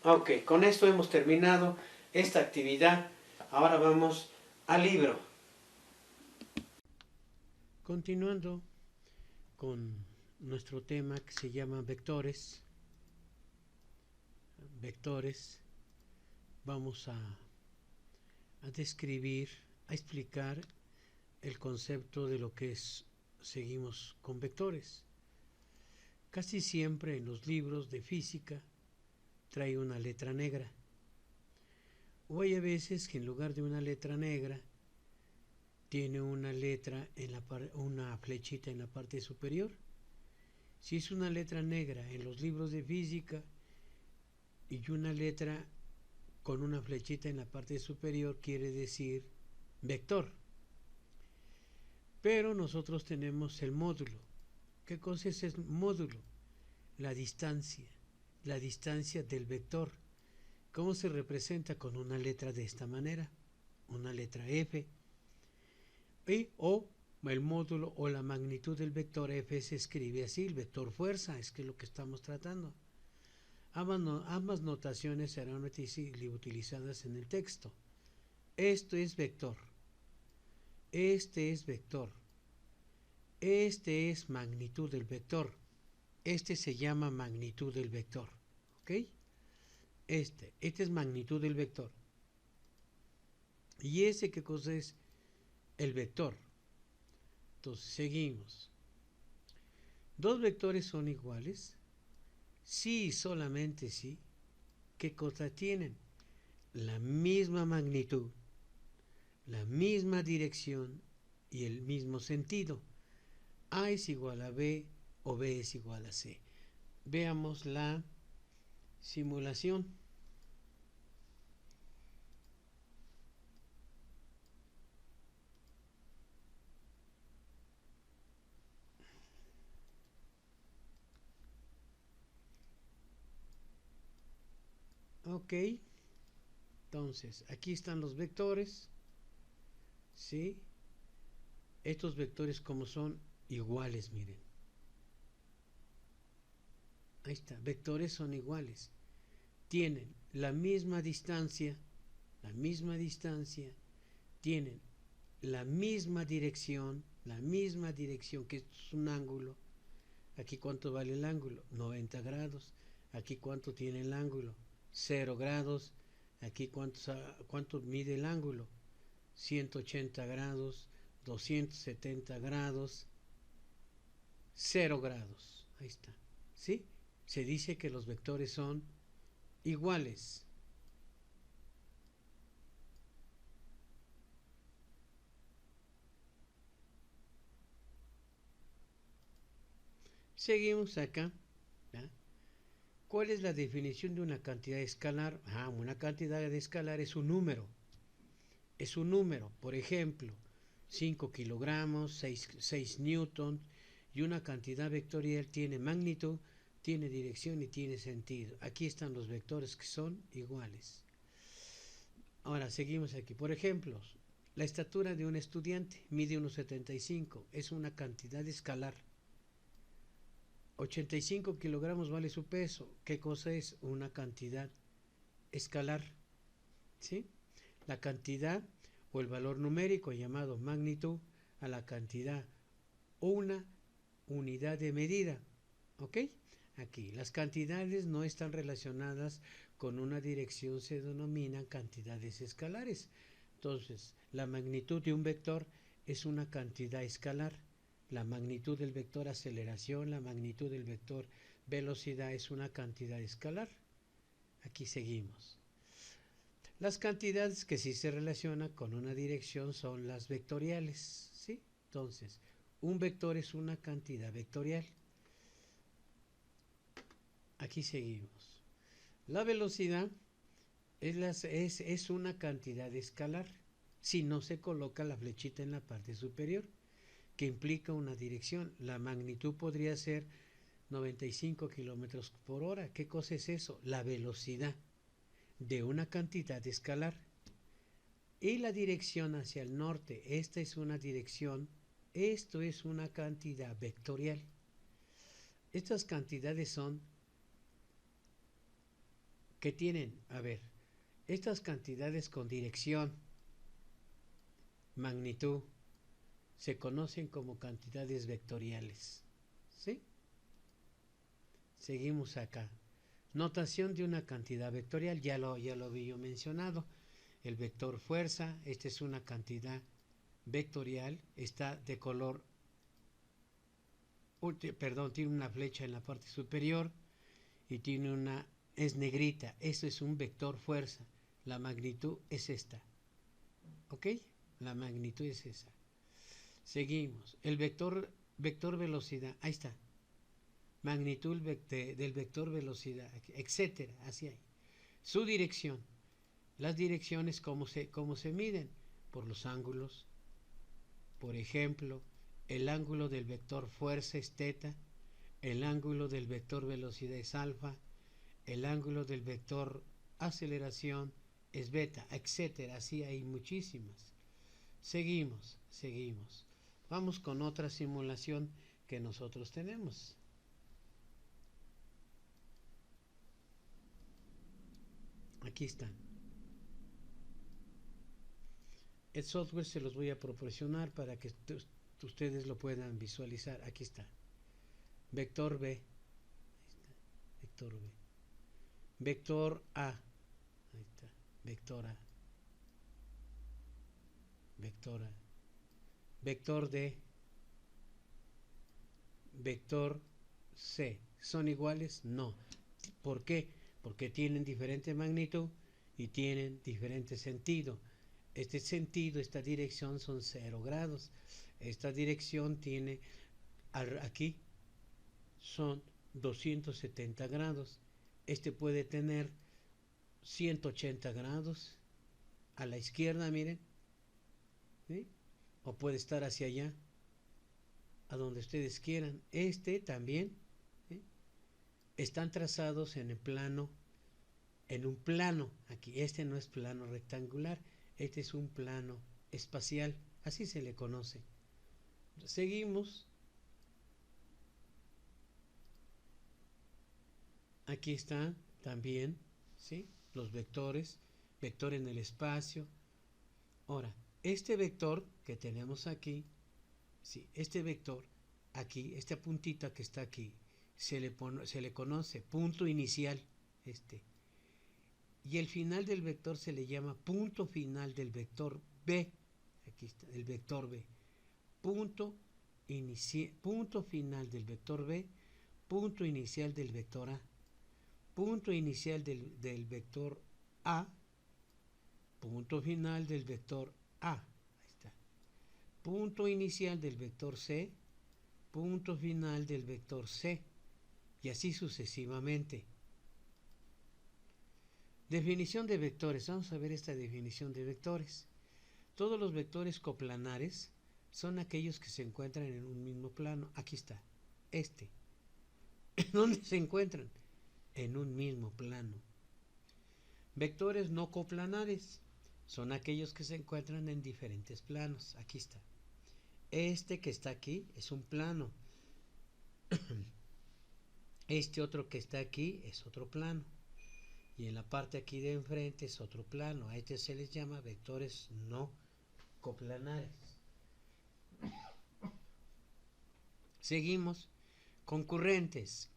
Ok, con esto hemos terminado esta actividad. Ahora vamos al libro. Continuando con nuestro tema que se llama vectores. Vectores. Vamos a describir, a explicar el concepto de lo que es. Seguimos con vectores. Casi siempre en los libros de física trae una letra negra. O hay a veces que en lugar de una letra negra tiene una letra una flechita en la parte superior. Si es una letra negra en los libros de física y una letra con una flechita en la parte superior, quiere decir vector. Pero nosotros tenemos el módulo. ¿Qué cosa es el módulo? La distancia del vector. ¿Cómo se representa? Con una letra de esta manera, una letra F, o el módulo o la magnitud del vector F se escribe así, el vector fuerza, es que es lo que estamos tratando. Ambas notaciones serán utilizadas en el texto. Esto es vector, este es vector, este es magnitud del vector, este se llama magnitud del vector, ¿ok? Este es magnitud del vector. ¿Y ese qué cosa es? El vector. Entonces, seguimos. ¿Dos vectores son iguales? Sí, solamente sí. ¿Qué cosa tienen? La misma magnitud, la misma dirección y el mismo sentido. A es igual a B o B es igual a C. Veamos la simulación. Ok, entonces aquí están los vectores, ¿sí? Estos vectores como son iguales, miren. Ahí está, vectores son iguales. Tienen la misma distancia, tienen la misma dirección que es un ángulo. Aquí cuánto vale el ángulo, 90 grados. Aquí cuánto tiene el ángulo, 0 grados. Aquí cuánto mide el ángulo, 180 grados, 270 grados, 0 grados. Ahí está, ¿sí? Se dice que los vectores son iguales. Seguimos acá. ¿Ya? ¿Cuál es la definición de una cantidad escalar? Una cantidad de escalar es un número. Es un número, por ejemplo, 5 kilogramos, 6 newton, y una cantidad vectorial tiene magnitud, tiene dirección y tiene sentido. Aquí están los vectores que son iguales. Ahora seguimos aquí. Por ejemplo, la estatura de un estudiante mide 1,75, es una cantidad escalar. 85 kilogramos vale su peso. ¿Qué cosa es? Una cantidad escalar. ¿Sí? La cantidad o el valor numérico llamado magnitud a la cantidad o una unidad de medida. ¿Ok? Aquí las cantidades no están relacionadas con una dirección, se denominan cantidades escalares. Entonces, la magnitud de un vector es una cantidad escalar. La magnitud del vector aceleración, la magnitud del vector velocidad es una cantidad escalar. Aquí seguimos. Las cantidades que sí se relacionan con una dirección son las vectoriales, ¿sí? Entonces, un vector es una cantidad vectorial. Aquí seguimos. La velocidad es una cantidad escalar si no se coloca la flechita en la parte superior, que implica una dirección. La magnitud podría ser 95 kilómetros por hora. ¿Qué cosa es eso? La velocidad de una cantidad escalar. Y la dirección hacia el norte, esta es una dirección, esto es una cantidad vectorial. Estas cantidades son que tienen, a ver, estas cantidades con dirección, magnitud, se conocen como cantidades vectoriales. ¿Sí? Seguimos acá. Notación de una cantidad vectorial, ya lo había mencionado. El vector fuerza, esta es una cantidad vectorial, está de color, perdón, tiene una flecha en la parte superior y tiene una, es negrita, esto es un vector fuerza, la magnitud es esta, ¿ok? La magnitud es esa. Seguimos, el vector velocidad, ahí está, magnitud del vector velocidad, etcétera, así hay. Su dirección, las direcciones, ¿cómo se miden? Por los ángulos. Por ejemplo, el ángulo del vector fuerza es teta, el ángulo del vector velocidad es alfa, el ángulo del vector aceleración es beta, etcétera. Así hay muchísimas. Seguimos. Vamos con otra simulación que nosotros tenemos. Aquí están. El software se los voy a proporcionar para que ustedes lo puedan visualizar. Aquí está. Vector B. Ahí está. Vector B. Vector A. Ahí está. Vector A. Vector A. Vector D. Vector C. ¿Son iguales? No. ¿Por qué? Porque tienen diferente magnitud y tienen diferente sentido. Este sentido, esta dirección son 0 grados. Esta dirección tiene, aquí son 270 grados. Este puede tener 180 grados. A la izquierda, miren. ¿Sí? O puede estar hacia allá, a donde ustedes quieran. Este también, ¿sí? Están trazados en el plano, en un plano. Aquí, este no es plano rectangular. Este es un plano espacial, así se le conoce. Seguimos. Aquí están también, ¿sí? Los vectores, vector en el espacio. Ahora, este vector que tenemos aquí, ¿sí? Este vector aquí, esta puntita que está aquí, se le conoce punto inicial, y el final del vector se le llama punto final del vector B. Aquí está, el vector B. Punto final del vector B, punto inicial del vector A. Punto inicial del vector A, punto final del vector A. Ahí está. Punto inicial del vector C, punto final del vector C, y así sucesivamente. Definición de vectores. Vamos a ver esta definición de vectores. Todos los vectores coplanares son aquellos que se encuentran en un mismo plano. Aquí está. ¿Dónde se encuentran? En un mismo plano. Vectores no coplanares son aquellos que se encuentran en diferentes planos. Aquí está. Este que está aquí es un plano. Este otro que está aquí es otro plano. Y en la parte aquí de enfrente es otro plano. A este se les llama vectores no coplanares. Seguimos. Concurrentes.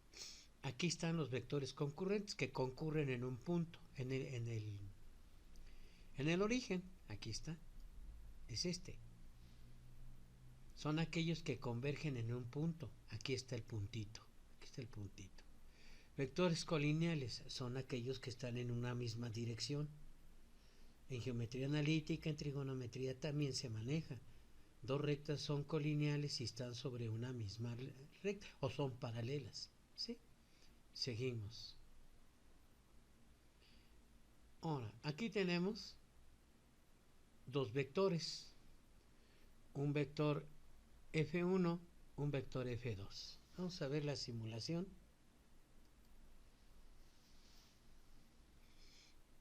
Aquí están los vectores concurrentes que concurren en un punto, en el origen. Aquí está. Es este. Son aquellos que convergen en un punto. Aquí está el puntito. Aquí está el puntito. Vectores colineales son aquellos que están en una misma dirección. En geometría analítica, en trigonometría también se maneja. Dos rectas son colineales y están sobre una misma recta o son paralelas. ¿Sí? Seguimos. Ahora, aquí tenemos dos vectores. Un vector F1, un vector F2. Vamos a ver la simulación.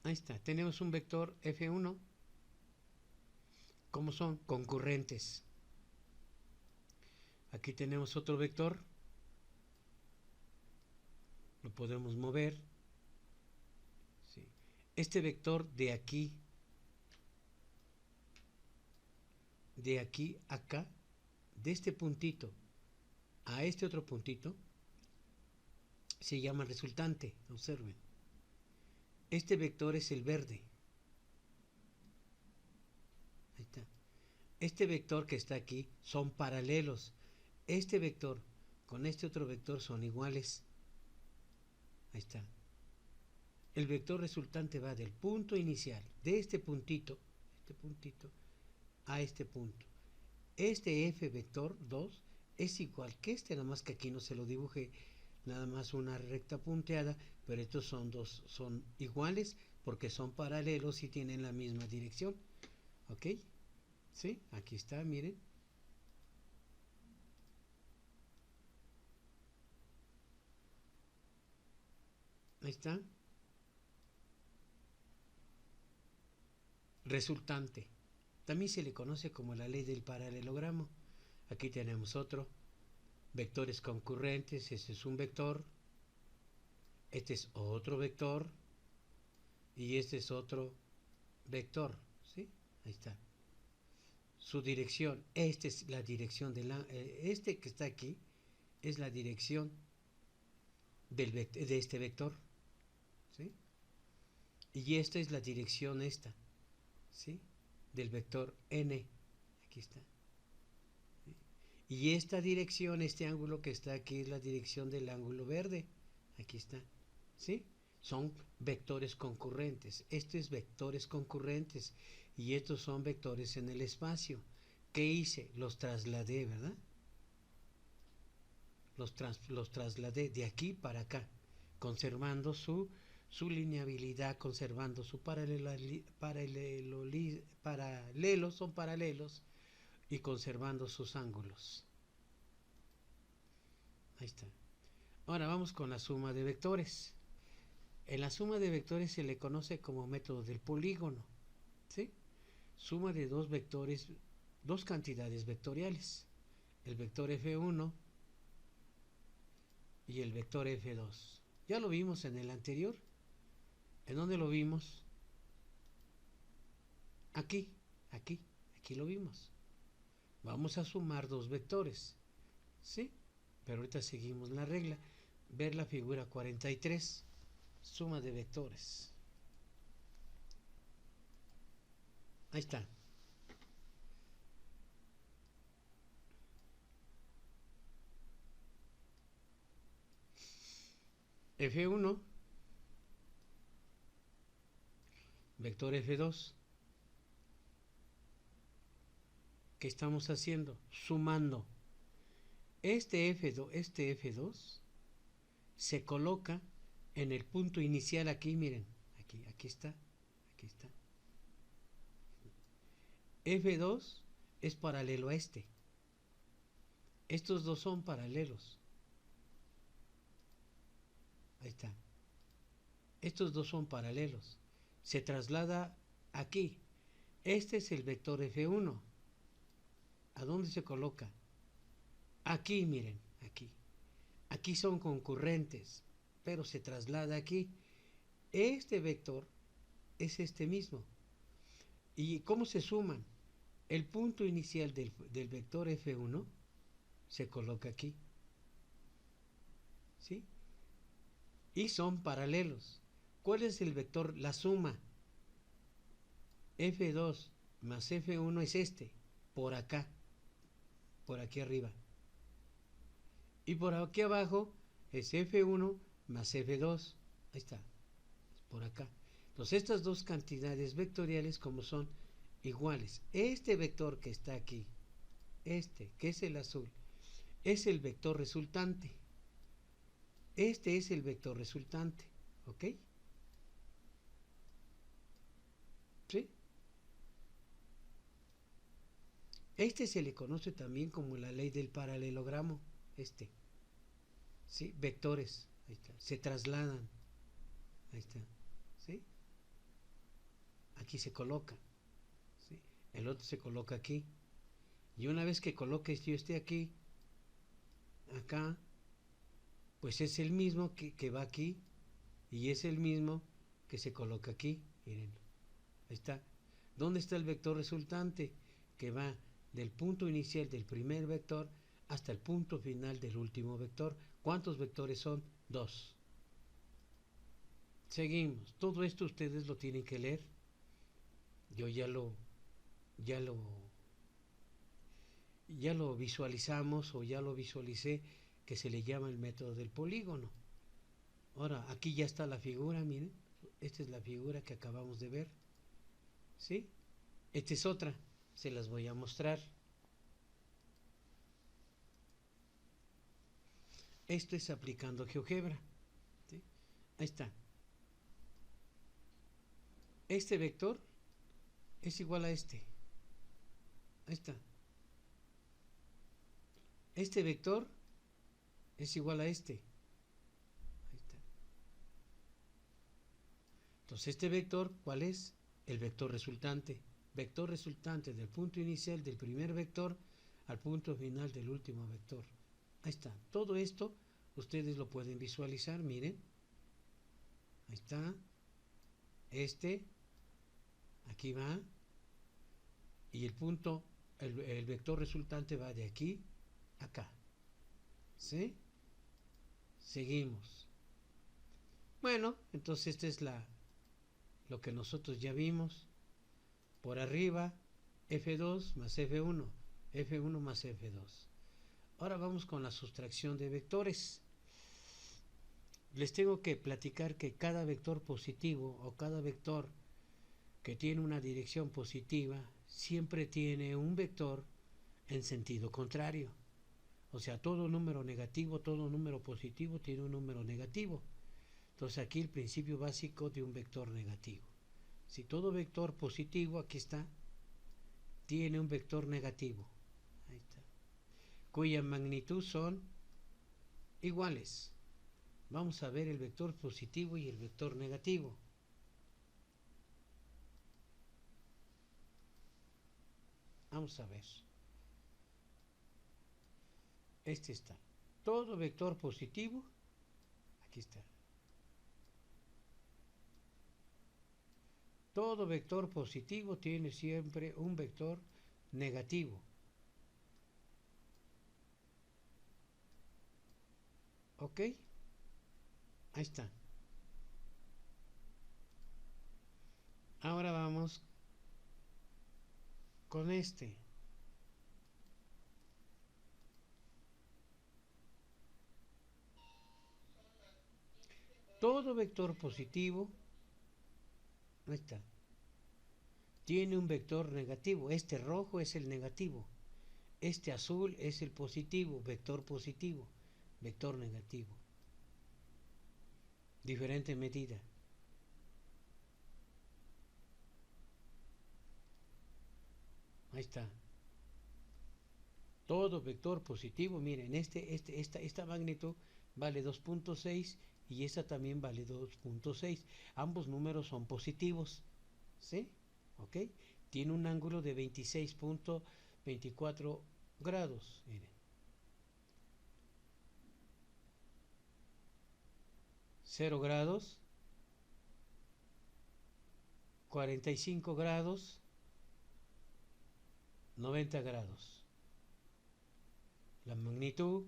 Ahí está, tenemos un vector F1. ¿Cómo son? Concurrentes. Aquí tenemos otro vector. Lo podemos mover. Sí. Este vector de aquí a acá, de este puntito a este otro puntito, se llama resultante. Observen. Este vector es el verde. Ahí está. Este vector que está aquí son paralelos. Este vector con este otro vector son iguales. Ahí está. El vector resultante va del punto inicial, de este puntito a este punto. Este F vector 2 es igual que este, nada más que aquí no se lo dibujé, nada más una recta punteada, pero estos son iguales porque son paralelos y tienen la misma dirección. ¿Ok? ¿Sí? Aquí está, miren. Ahí está. Resultante. También se le conoce como la ley del paralelogramo. Aquí tenemos otro. Vectores concurrentes. Este es un vector. Este es otro vector. Y este es otro vector. ¿Sí? Ahí está. Su dirección. Esta es la dirección de este que está aquí es la dirección de este vector. ¿Sí? Y esta es la dirección esta. ¿Sí? Del vector n. Aquí está. ¿Sí? Y esta dirección, este ángulo que está aquí es la dirección del ángulo verde. Aquí está. ¿Sí? Son vectores concurrentes. Estos es vectores concurrentes y estos son vectores en el espacio. ¿Qué hice? Los trasladé, ¿verdad? Los trasladé de aquí para acá, conservando su lineabilidad, conservando su son paralelos y conservando sus ángulos. Ahí está. Ahora vamos con la suma de vectores. En la suma de vectores se le conoce como método del polígono. ¿Sí? Suma de dos vectores, dos cantidades vectoriales. El vector F1 y el vector F2. Ya lo vimos en el anterior. ¿En dónde lo vimos? Aquí lo vimos. Vamos a sumar dos vectores. ¿Sí? Pero ahorita seguimos la regla. Ver la figura 43. Suma de vectores. Ahí está. F1, vector F2. ¿Qué estamos haciendo? Sumando. Este F2 se coloca en el punto inicial aquí, miren. Aquí está. F2 es paralelo a este. Estos dos son paralelos. Ahí está. Estos dos son paralelos. Se traslada aquí. Este es el vector F1. ¿A dónde se coloca? Aquí, miren, aquí. Aquí son concurrentes, pero se traslada aquí. Este vector es este mismo. ¿Y cómo se suman? El punto inicial del vector F1 se coloca aquí. ¿Sí? Y son paralelos. ¿Cuál es el vector? La suma. F2 más F1 es este, por acá, por aquí arriba. Y por aquí abajo es F1 más F2. Ahí está, por acá. Entonces estas dos cantidades vectoriales como son iguales. Este vector que está aquí Este, que es el azul, es el vector resultante. Este es el vector resultante, ¿ok? ¿Sí? Este se le conoce también como la ley del paralelogramo, ¿sí? Vectores, ahí está, se trasladan, ahí está, ¿sí? Aquí se coloca, ¿sí? El otro se coloca aquí, y una vez que coloque yo esté aquí, acá, pues es el mismo que va aquí, y es el mismo que se coloca aquí, miren, ahí está. ¿Dónde está el vector resultante? Que va del punto inicial del primer vector hasta el punto final del último vector. ¿Cuántos vectores son? 2. Seguimos. Todo esto ustedes lo tienen que leer. Yo ya lo, ya lo visualizamos o ya lo visualicé, que se le llama el método del polígono. Ahora, aquí ya está la figura, miren. Esta es la figura que acabamos de ver. ¿Sí? Esta es otra. Se las voy a mostrar. Esto es aplicando GeoGebra. ¿Sí? Ahí está. Este vector es igual a este. Ahí está. Este vector es igual a este. Ahí está. Entonces, este vector, ¿cuál es? El vector resultante. Vector resultante del punto inicial del primer vector al punto final del último vector. Ahí está. Todo esto ustedes lo pueden visualizar, miren. Ahí está. Aquí va. Y el punto, el vector resultante va de aquí a acá. ¿Sí? Seguimos. Bueno, entonces esta es lo que nosotros ya vimos. Por arriba, F2 más F1, F1 más F2. Ahora vamos con la sustracción de vectores. Les tengo que platicar que cada vector positivo o cada vector que tiene una dirección positiva siempre tiene un vector en sentido contrario. O sea, todo número negativo, todo número positivo tiene un número negativo. Entonces aquí el principio básico de un vector negativo. Si todo vector positivo, aquí está, tiene un vector negativo, ahí está, cuya magnitud son iguales. Vamos a ver el vector positivo y el vector negativo. Vamos a ver. Este está. Todo vector positivo, aquí está. Todo vector positivo tiene siempre un vector negativo. ¿Ok? Ahí está. Ahora vamos con este. Todo vector positivo, ahí está, tiene un vector negativo. Este rojo es el negativo. Este azul es el positivo, vector negativo. Diferente medida. Ahí está. Todo vector positivo, miren, esta magnitud vale 2.6 y esta también vale 2.6. Ambos números son positivos. ¿Sí? ¿Ok? Tiene un ángulo de 26.24 grados. Miren. 0 grados, 45 grados, 90 grados. La magnitud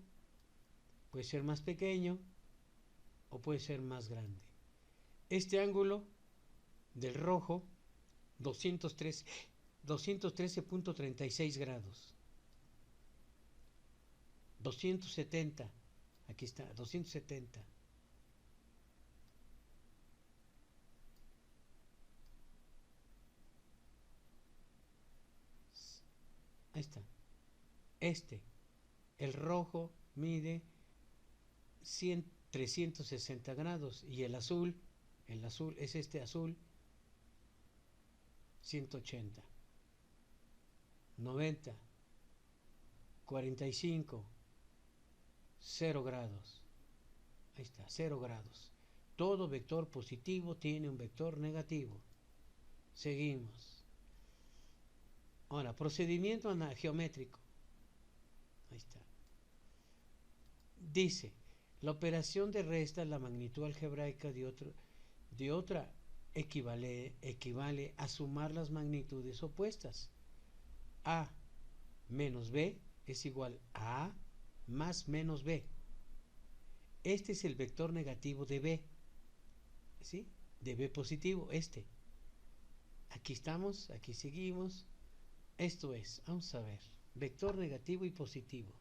puede ser más pequeño o puede ser más grande. Este ángulo del rojo, 213.36 grados. 270, aquí está, 270. Ahí está. el rojo mide 360 grados y el azul es este azul, 180, 90, 45, 0 grados. Ahí está, 0 grados. Todo vector positivo tiene un vector negativo. Seguimos. Ahora, procedimiento geométrico. Ahí está. Dice, la operación de resta, la magnitud algebraica de otra equivale a sumar las magnitudes opuestas. A menos B es igual a A más menos B. Este es el vector negativo de B, ¿sí? De B positivo, este. Aquí estamos, aquí seguimos. Esto es, vamos a ver, vector negativo y positivo.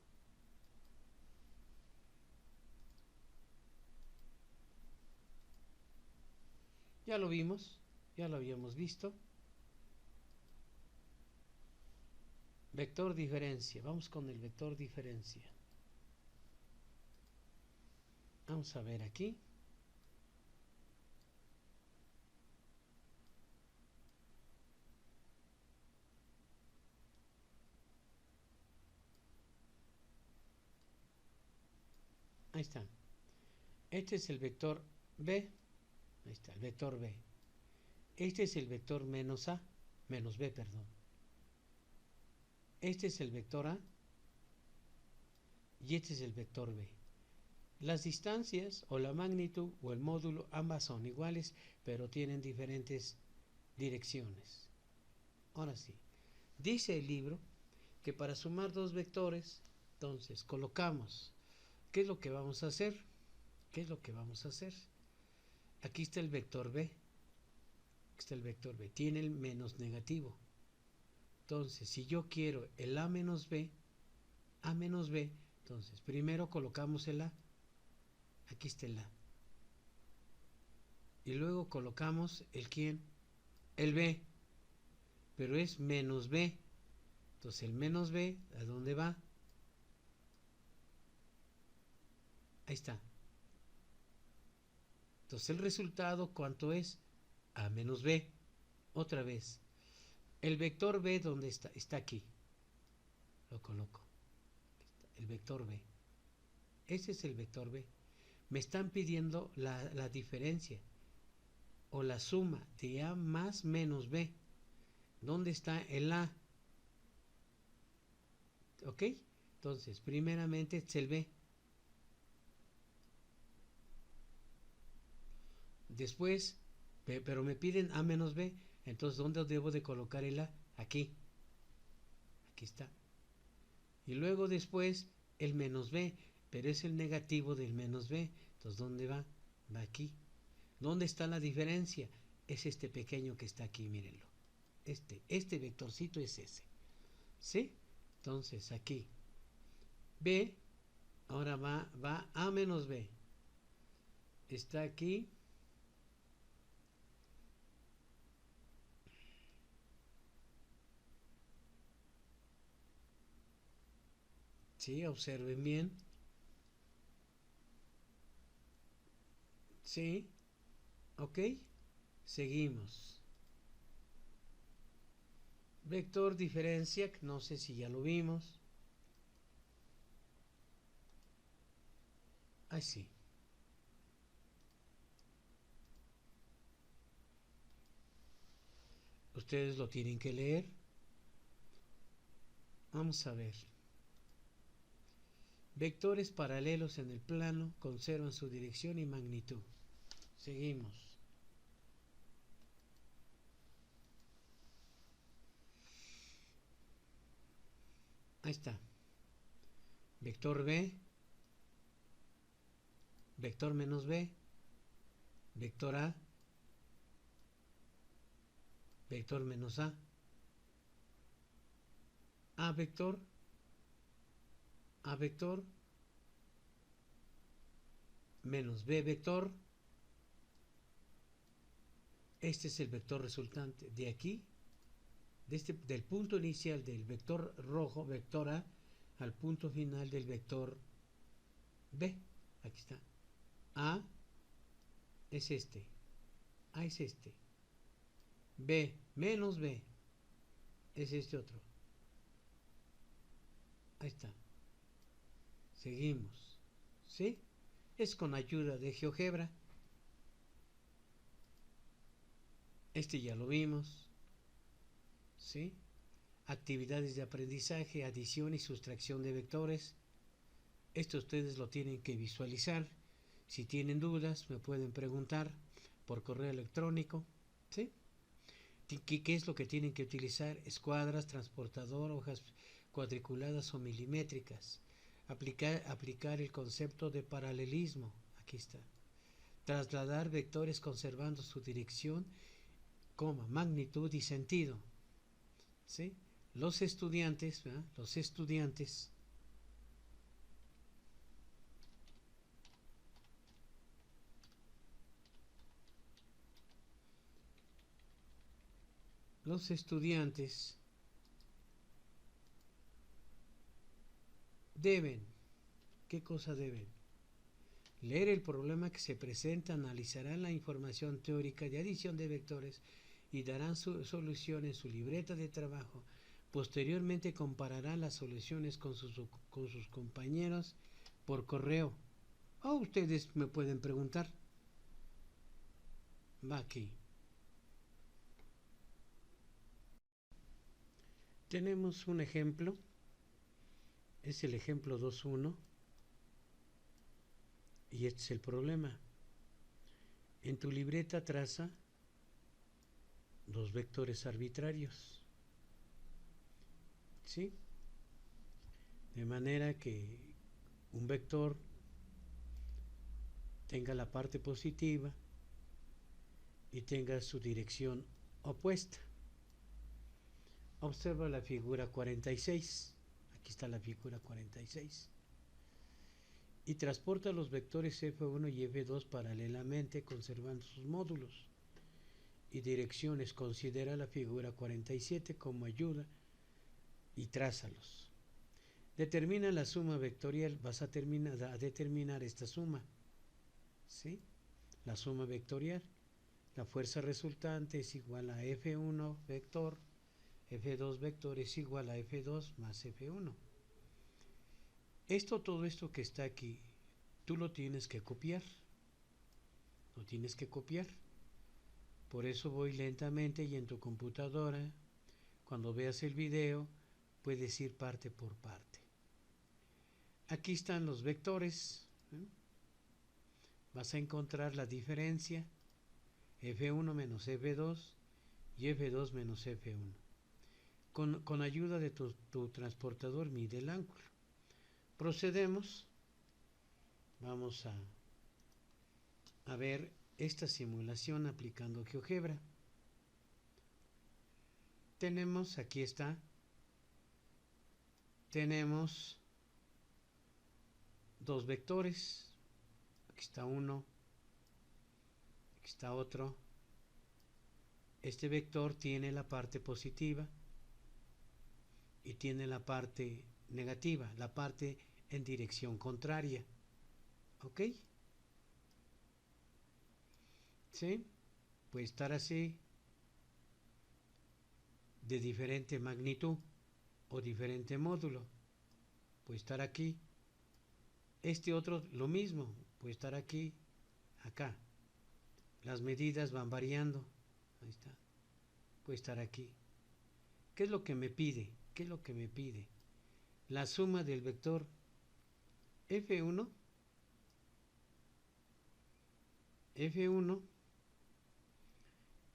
Ya lo vimos, ya lo habíamos visto. Vector diferencia, vamos con el vector diferencia. Vamos a ver aquí. Ahí está. Este es el vector B. Ahí está, el vector B. Este es el vector menos A, menos B, perdón. Este es el vector A y este es el vector B. Las distancias o la magnitud o el módulo ambas son iguales, pero tienen diferentes direcciones. Ahora sí, dice el libro que para sumar dos vectores, entonces colocamos, ¿qué es lo que vamos a hacer? ¿Qué es lo que vamos a hacer? Aquí está el vector B. Aquí está el vector B. Tiene el menos negativo. Entonces, si yo quiero el A menos B, entonces primero colocamos el A. Aquí está el A. Y luego colocamos el ¿quién? El B. Pero es menos B. Entonces el menos B, ¿a dónde va? Ahí está. Entonces el resultado, ¿cuánto es? A menos B. Otra vez. El vector B, ¿dónde está? Está aquí. Lo coloco. El vector B. Ese es el vector B. Me están pidiendo la diferencia o la suma de A más menos B. ¿Dónde está el A? ¿Ok? Entonces, primeramente es el B. Después, pero me piden A menos B. Entonces, ¿dónde debo de colocar el A? Aquí. Aquí está. Y luego después el menos B. Pero es el negativo del menos B. Entonces, ¿dónde va? Va aquí. ¿Dónde está la diferencia? Es este pequeño que está aquí, mírenlo. Este vectorcito es ese. ¿Sí? Entonces, aquí. B, ahora va A menos B. Está aquí. Sí, observen bien. Sí, ok. Seguimos. Vector diferencia, no sé si ya lo vimos. Así. Ustedes lo tienen que leer. Vamos a ver. Vectores paralelos en el plano conservan su dirección y magnitud. Seguimos. Ahí está. Vector B, vector menos B, vector A, vector menos A vector, A vector, menos B vector. Este es el vector resultante de aquí, del punto inicial del vector rojo, vector A, al punto final del vector B. Aquí está. A es este. A es este. B menos B es este otro. Ahí está. Seguimos. ¿Sí? Es con ayuda de GeoGebra. Este ya lo vimos. ¿Sí? Actividades de aprendizaje, adición y sustracción de vectores. Esto ustedes lo tienen que visualizar. Si tienen dudas, me pueden preguntar por correo electrónico. ¿Sí? ¿Qué es lo que tienen que utilizar? Escuadras, transportador, hojas cuadriculadas o milimétricas. Aplicar el concepto de paralelismo. Aquí está. Trasladar vectores conservando su dirección, magnitud y sentido. ¿Sí? Los estudiantes, ¿verdad? Los estudiantes deben, ¿qué cosa deben? Leer el problema que se presenta, analizarán la información teórica de adición de vectores y darán su solución en su libreta de trabajo. Posteriormente compararán las soluciones con sus compañeros por correo. O ustedes me pueden preguntar. Va aquí. Tenemos un ejemplo. Es el ejemplo 2.1. Y este es el problema. En tu libreta traza dos vectores arbitrarios. ¿Sí? De manera que un vector tenga la parte positiva y tenga su dirección opuesta. Observa la figura 46. Aquí está la figura 46. Y transporta los vectores F1 y F2 paralelamente conservando sus módulos y direcciones. Considera la figura 47 como ayuda y trázalos. Determina la suma vectorial. Vas a determinar esta suma. ¿Sí? La suma vectorial. La fuerza resultante es igual a F1 vector, F2 vector es igual a F2 más F1. Todo esto que está aquí, tú lo tienes que copiar. Lo tienes que copiar. Por eso voy lentamente y en tu computadora, cuando veas el video, puedes ir parte por parte. Aquí están los vectores. Vas a encontrar la diferencia F1 menos F2 y F2 menos F1. Con ayuda de tu transportador mide el ángulo. Procedemos. Vamos a ver esta simulación aplicando GeoGebra. Tenemos, aquí está, tenemos dos vectores. Aquí está uno, aquí está otro. Este vector tiene la parte positiva y tiene la parte negativa, la parte en dirección contraria. ¿Ok? ¿Sí? Puede estar así, de diferente magnitud o diferente módulo. Puede estar aquí. Este otro lo mismo, puede estar aquí, acá. Las medidas van variando. Ahí está. Puede estar aquí. ¿Qué es lo que me pide? ¿Qué es lo que me pide? La suma del vector F1,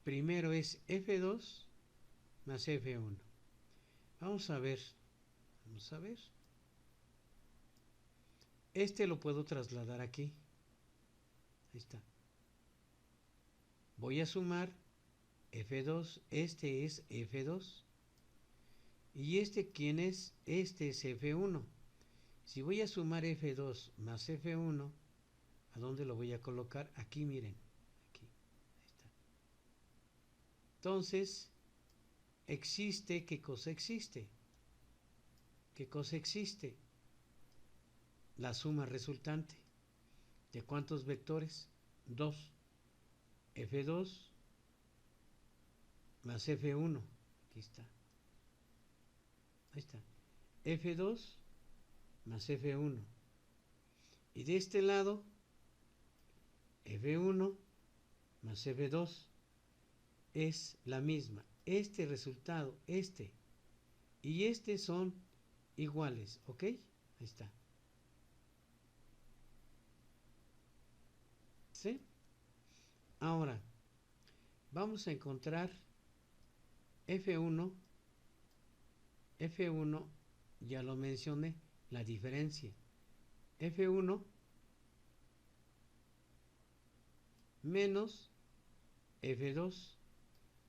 primero es F2 más F1. Vamos a ver. Este lo puedo trasladar aquí. Ahí está. Voy a sumar F2. Este es F2. ¿Y este quién es? Este es F1. Si voy a sumar F2 más F1, ¿a dónde lo voy a colocar? Aquí, miren. Aquí. Ahí está. Entonces, ¿qué cosa existe? ¿qué cosa existe? La suma resultante. ¿De cuántos vectores? 2. F2 más F1. Aquí está. Ahí está. F2 más F1. Y de este lado, F1 más F2 es la misma. Este resultado, este y este son iguales, ¿ok? Ahí está. ¿Sí? Ahora, vamos a encontrar F1, F1, ya lo mencioné, la diferencia. F1 menos F2.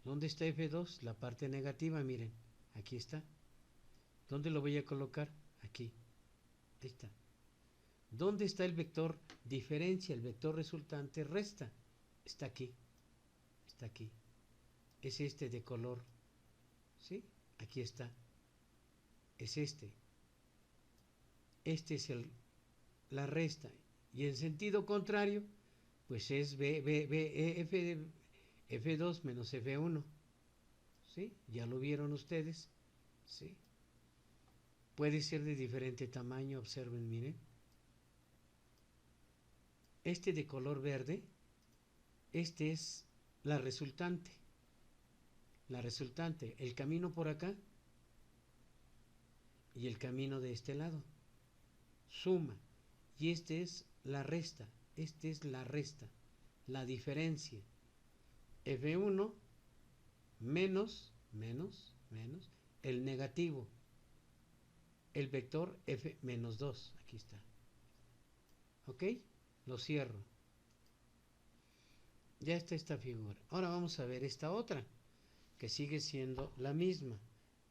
¿Dónde está F2? La parte negativa, miren, aquí está. ¿Dónde lo voy a colocar? Aquí. Ahí está. ¿Dónde está el vector diferencia? El vector resultante resta. Está aquí. Está aquí. Es este de color. ¿Sí? Aquí está. Es este. Este es la resta. Y en sentido contrario, pues es F2 menos F1. ¿Sí? Ya lo vieron ustedes. ¿Sí? Puede ser de diferente tamaño, observen, miren. Este de color verde, este es la resultante. La resultante, el camino por acá y el camino de este lado. Suma. Y este es la resta. Este es la resta. La diferencia. F1 menos el negativo. El vector F menos 2. Aquí está. ¿Ok? Lo cierro. Ya está esta figura. Ahora vamos a ver esta otra, que sigue siendo la misma,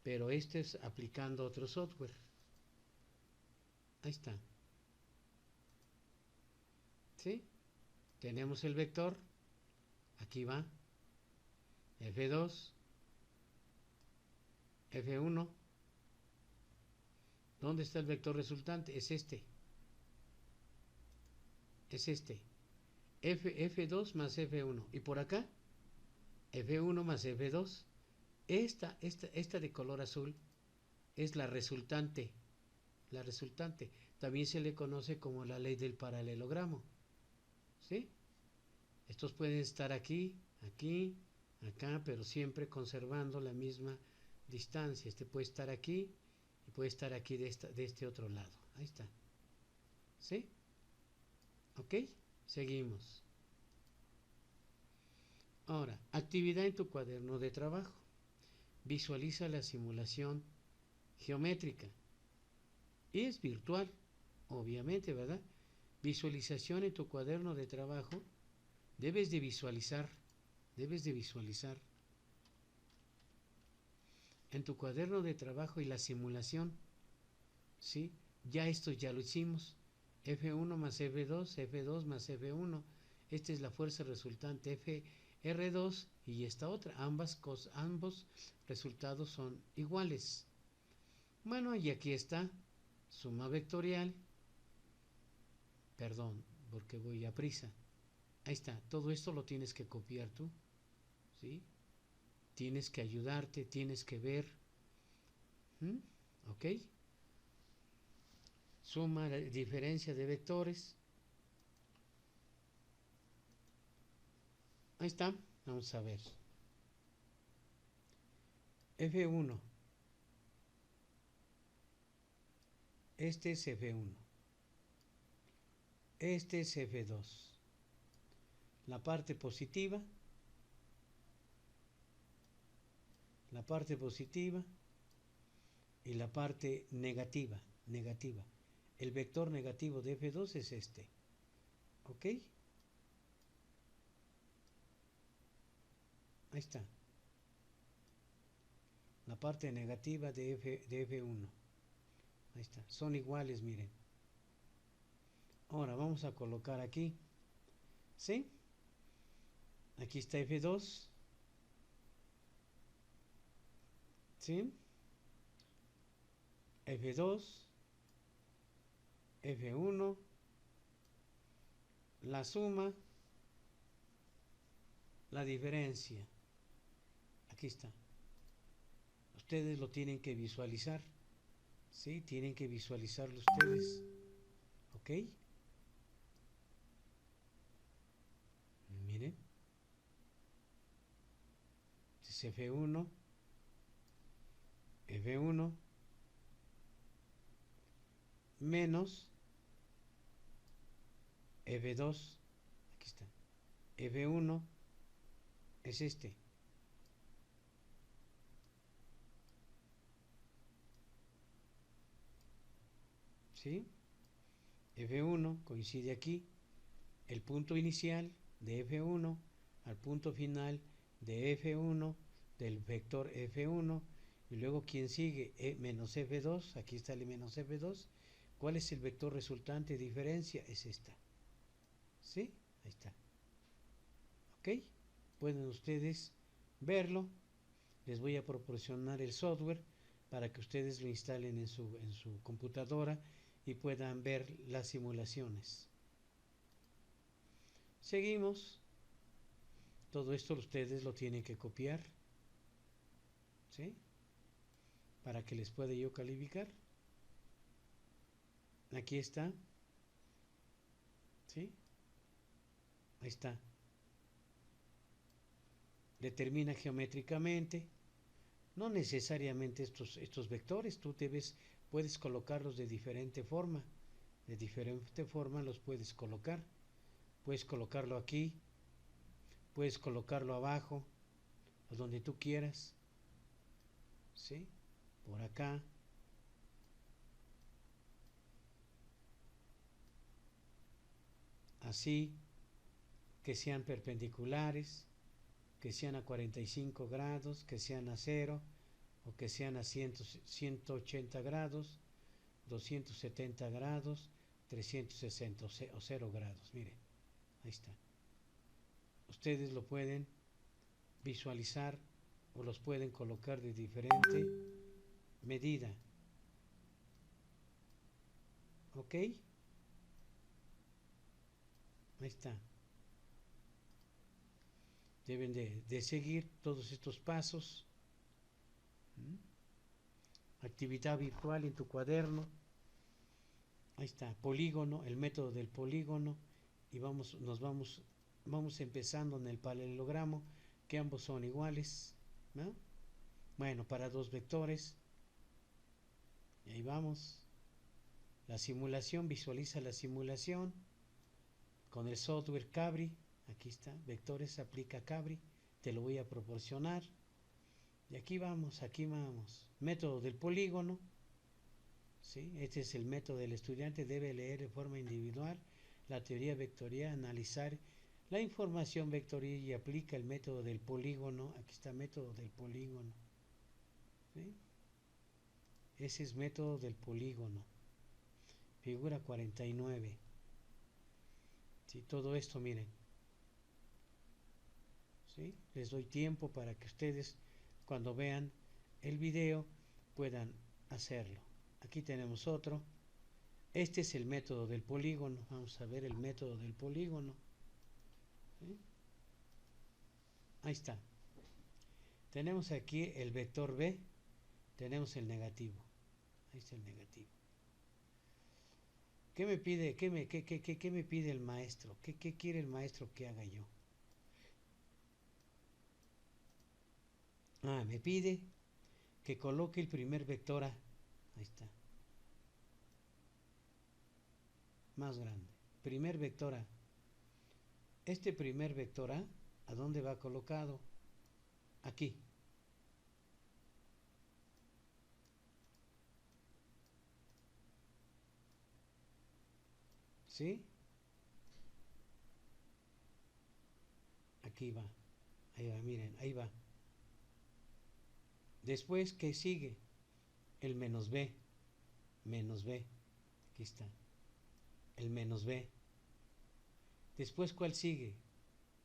pero este es aplicando otro software. Ahí está. ¿Sí? Tenemos el vector. Aquí va. F2. F1. ¿Dónde está el vector resultante? Es este. Es este. F2 más F1. Y por acá, F1 más F2. Esta de color azul es la resultante. La resultante. También se le conoce como la ley del paralelogramo. ¿Sí? Estos pueden estar aquí, aquí, acá, pero siempre conservando la misma distancia. Este puede estar aquí y puede estar aquí de este otro lado. Ahí está. ¿Sí? ¿Ok? Seguimos. Ahora, actividad en tu cuaderno de trabajo. Visualiza la simulación geométrica. Y es virtual, obviamente, ¿verdad? Visualización en tu cuaderno de trabajo. Debes de visualizar en tu cuaderno de trabajo y la simulación, ¿sí? Ya esto ya lo hicimos. F1 más F2, F2 más F1. Esta es la fuerza resultante R2 y esta otra. Ambos resultados son iguales. Bueno, y aquí está suma vectorial. Perdón, porque voy a prisa. Ahí está. Todo esto lo tienes que copiar tú, ¿sí? Tienes que ayudarte, tienes que ver. ¿Ok? Suma la diferencia de vectores. Ahí está. Vamos a ver. F1. Este es F1. Este es F2. La parte positiva. La parte positiva. Y la parte negativa. El vector negativo de F2 es este. ¿Ok? Ahí está. La parte negativa de F1. Ahí está. Son iguales, miren. Ahora vamos a colocar aquí. ¿Sí? Aquí está F2. ¿Sí? F2, F1, la suma, la diferencia. Aquí está. Ustedes lo tienen que visualizar. ¿Sí? Tienen que visualizarlo ustedes. ¿Ok? Miren. Es F1, F1, menos F2. Aquí está. F1 es este. ¿Sí? F1 coincide aquí, el punto inicial de F1 al punto final de F1 del vector F1, y luego quien sigue menos F2, aquí está el menos F2. ¿Cuál es el vector resultante de diferencia? Es esta. ¿Sí? Ahí está. ¿Ok? Pueden ustedes verlo. Les voy a proporcionar el software para que ustedes lo instalen en su computadora y puedan ver las simulaciones. Seguimos. Todo esto ustedes lo tienen que copiar, ¿sí? Para que les pueda yo calificar. Aquí está, ¿sí? Ahí está. Determina geométricamente. No necesariamente estos vectores, tú puedes colocarlos de diferente forma. De diferente forma los puedes colocar. Puedes colocarlo aquí, puedes colocarlo abajo, o donde tú quieras, ¿sí? Por acá. Así, que sean perpendiculares, que sean a 45 grados, que sean a 0, o que sean a 180 grados, 270 grados, 360 o 0 grados. Miren, ahí está. Ustedes lo pueden visualizar o los pueden colocar de diferente medida. ¿Ok? Ahí está. Deben de seguir todos estos pasos. Actividad virtual en tu cuaderno. Ahí está, polígono, el método del polígono. Y vamos empezando en el paralelogramo, que ambos son iguales, ¿no? Bueno, para dos vectores. Y ahí vamos. La simulación, visualiza la simulación con el software Cabri. Aquí está, vectores, aplica Cabri. Te lo voy a proporcionar. Y aquí vamos. Método del polígono. ¿Sí? Este es el método del estudiante. Debe leer de forma individual la teoría vectorial, analizar la información vectorial y aplica el método del polígono. Aquí está, método del polígono. ¿Sí? Ese es método del polígono. Figura 49. ¿Sí? Todo esto, miren. ¿Sí? Les doy tiempo para que ustedes, cuando vean el video, puedan hacerlo. Aquí tenemos otro. Este es el método del polígono. Vamos a ver el método del polígono. ¿Sí? Ahí está. Tenemos aquí el vector B. Tenemos el negativo. Ahí está el negativo. ¿Qué me pide? ¿Qué me pide el maestro? ¿Qué quiere el maestro que haga yo? Me pide que coloque el primer vector A. Ahí está. Más grande. Primer vector A. Este primer vector ¿a dónde va colocado? Aquí. ¿Sí? Aquí va. Ahí va, miren, ahí va. Después, ¿qué sigue? El menos B. Menos B. Aquí está. El menos B. Después, ¿cuál sigue?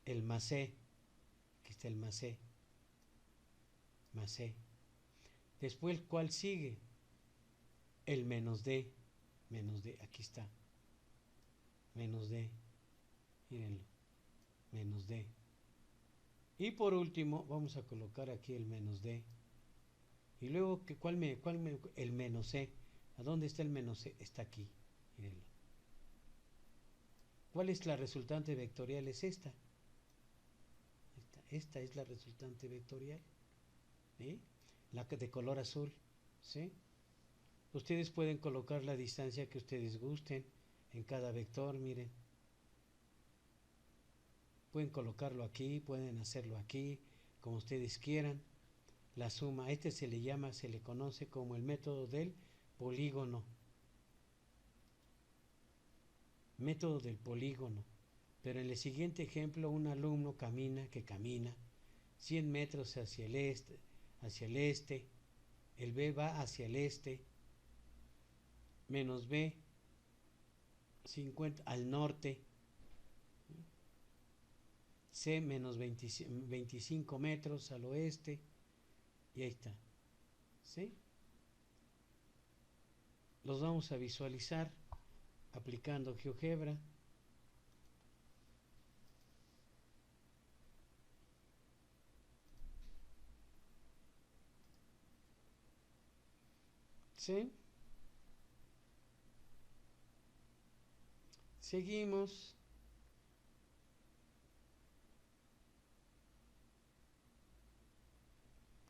El más C. Aquí está el más C. Más C. Después, ¿cuál sigue? el menos d, aquí está, menos d, mírenlo, menos d. Y por último vamos a colocar aquí el menos d. Y luego, el menos c. ¿A dónde está el menos c? Está aquí, mírenlo. ¿Cuál es la resultante vectorial? Es esta. Esta es la resultante vectorial, ¿sí? La de color azul, ¿sí? Ustedes pueden colocar la distancia que ustedes gusten en cada vector, miren. Pueden colocarlo aquí, pueden hacerlo aquí, como ustedes quieran. La suma, se le conoce como el método del polígono. Método del polígono. Pero en el siguiente ejemplo, un alumno camina 100 metros hacia el este, el B va hacia el este, menos B 50 al norte, C menos 25 metros al oeste, y ahí está, ¿sí? Los vamos a visualizar aplicando GeoGebra. ¿Sí? Seguimos.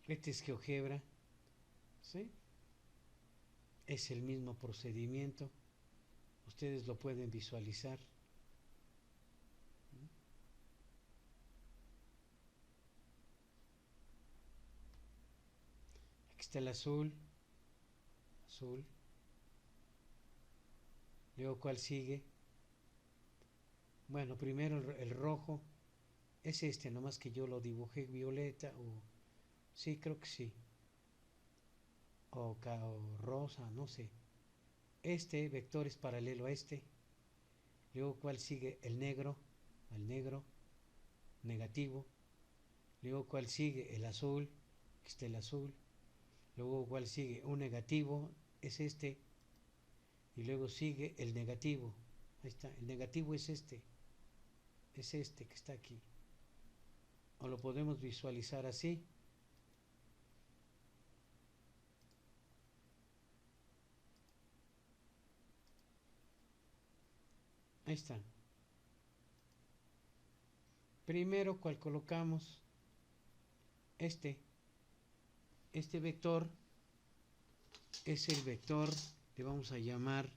Este es GeoGebra, ¿sí? Es el mismo procedimiento. Ustedes lo pueden visualizar. Aquí está el azul. Luego, ¿cuál sigue? Bueno, primero el rojo. Es nomás que yo lo dibujé violeta o... Sí, creo que sí. O rosa, no sé. Este vector es paralelo a este. Luego, ¿cuál sigue? El negro. El negro, negativo. Luego, ¿cuál sigue? El azul. Aquí está el azul. Luego, ¿cuál sigue? Un negativo, es este. Y luego sigue el negativo. Ahí está, el negativo es este. Es este que está aquí. O lo podemos visualizar así. Ahí está. Primero, ¿cuál colocamos? Este vector es el vector, le vamos a llamar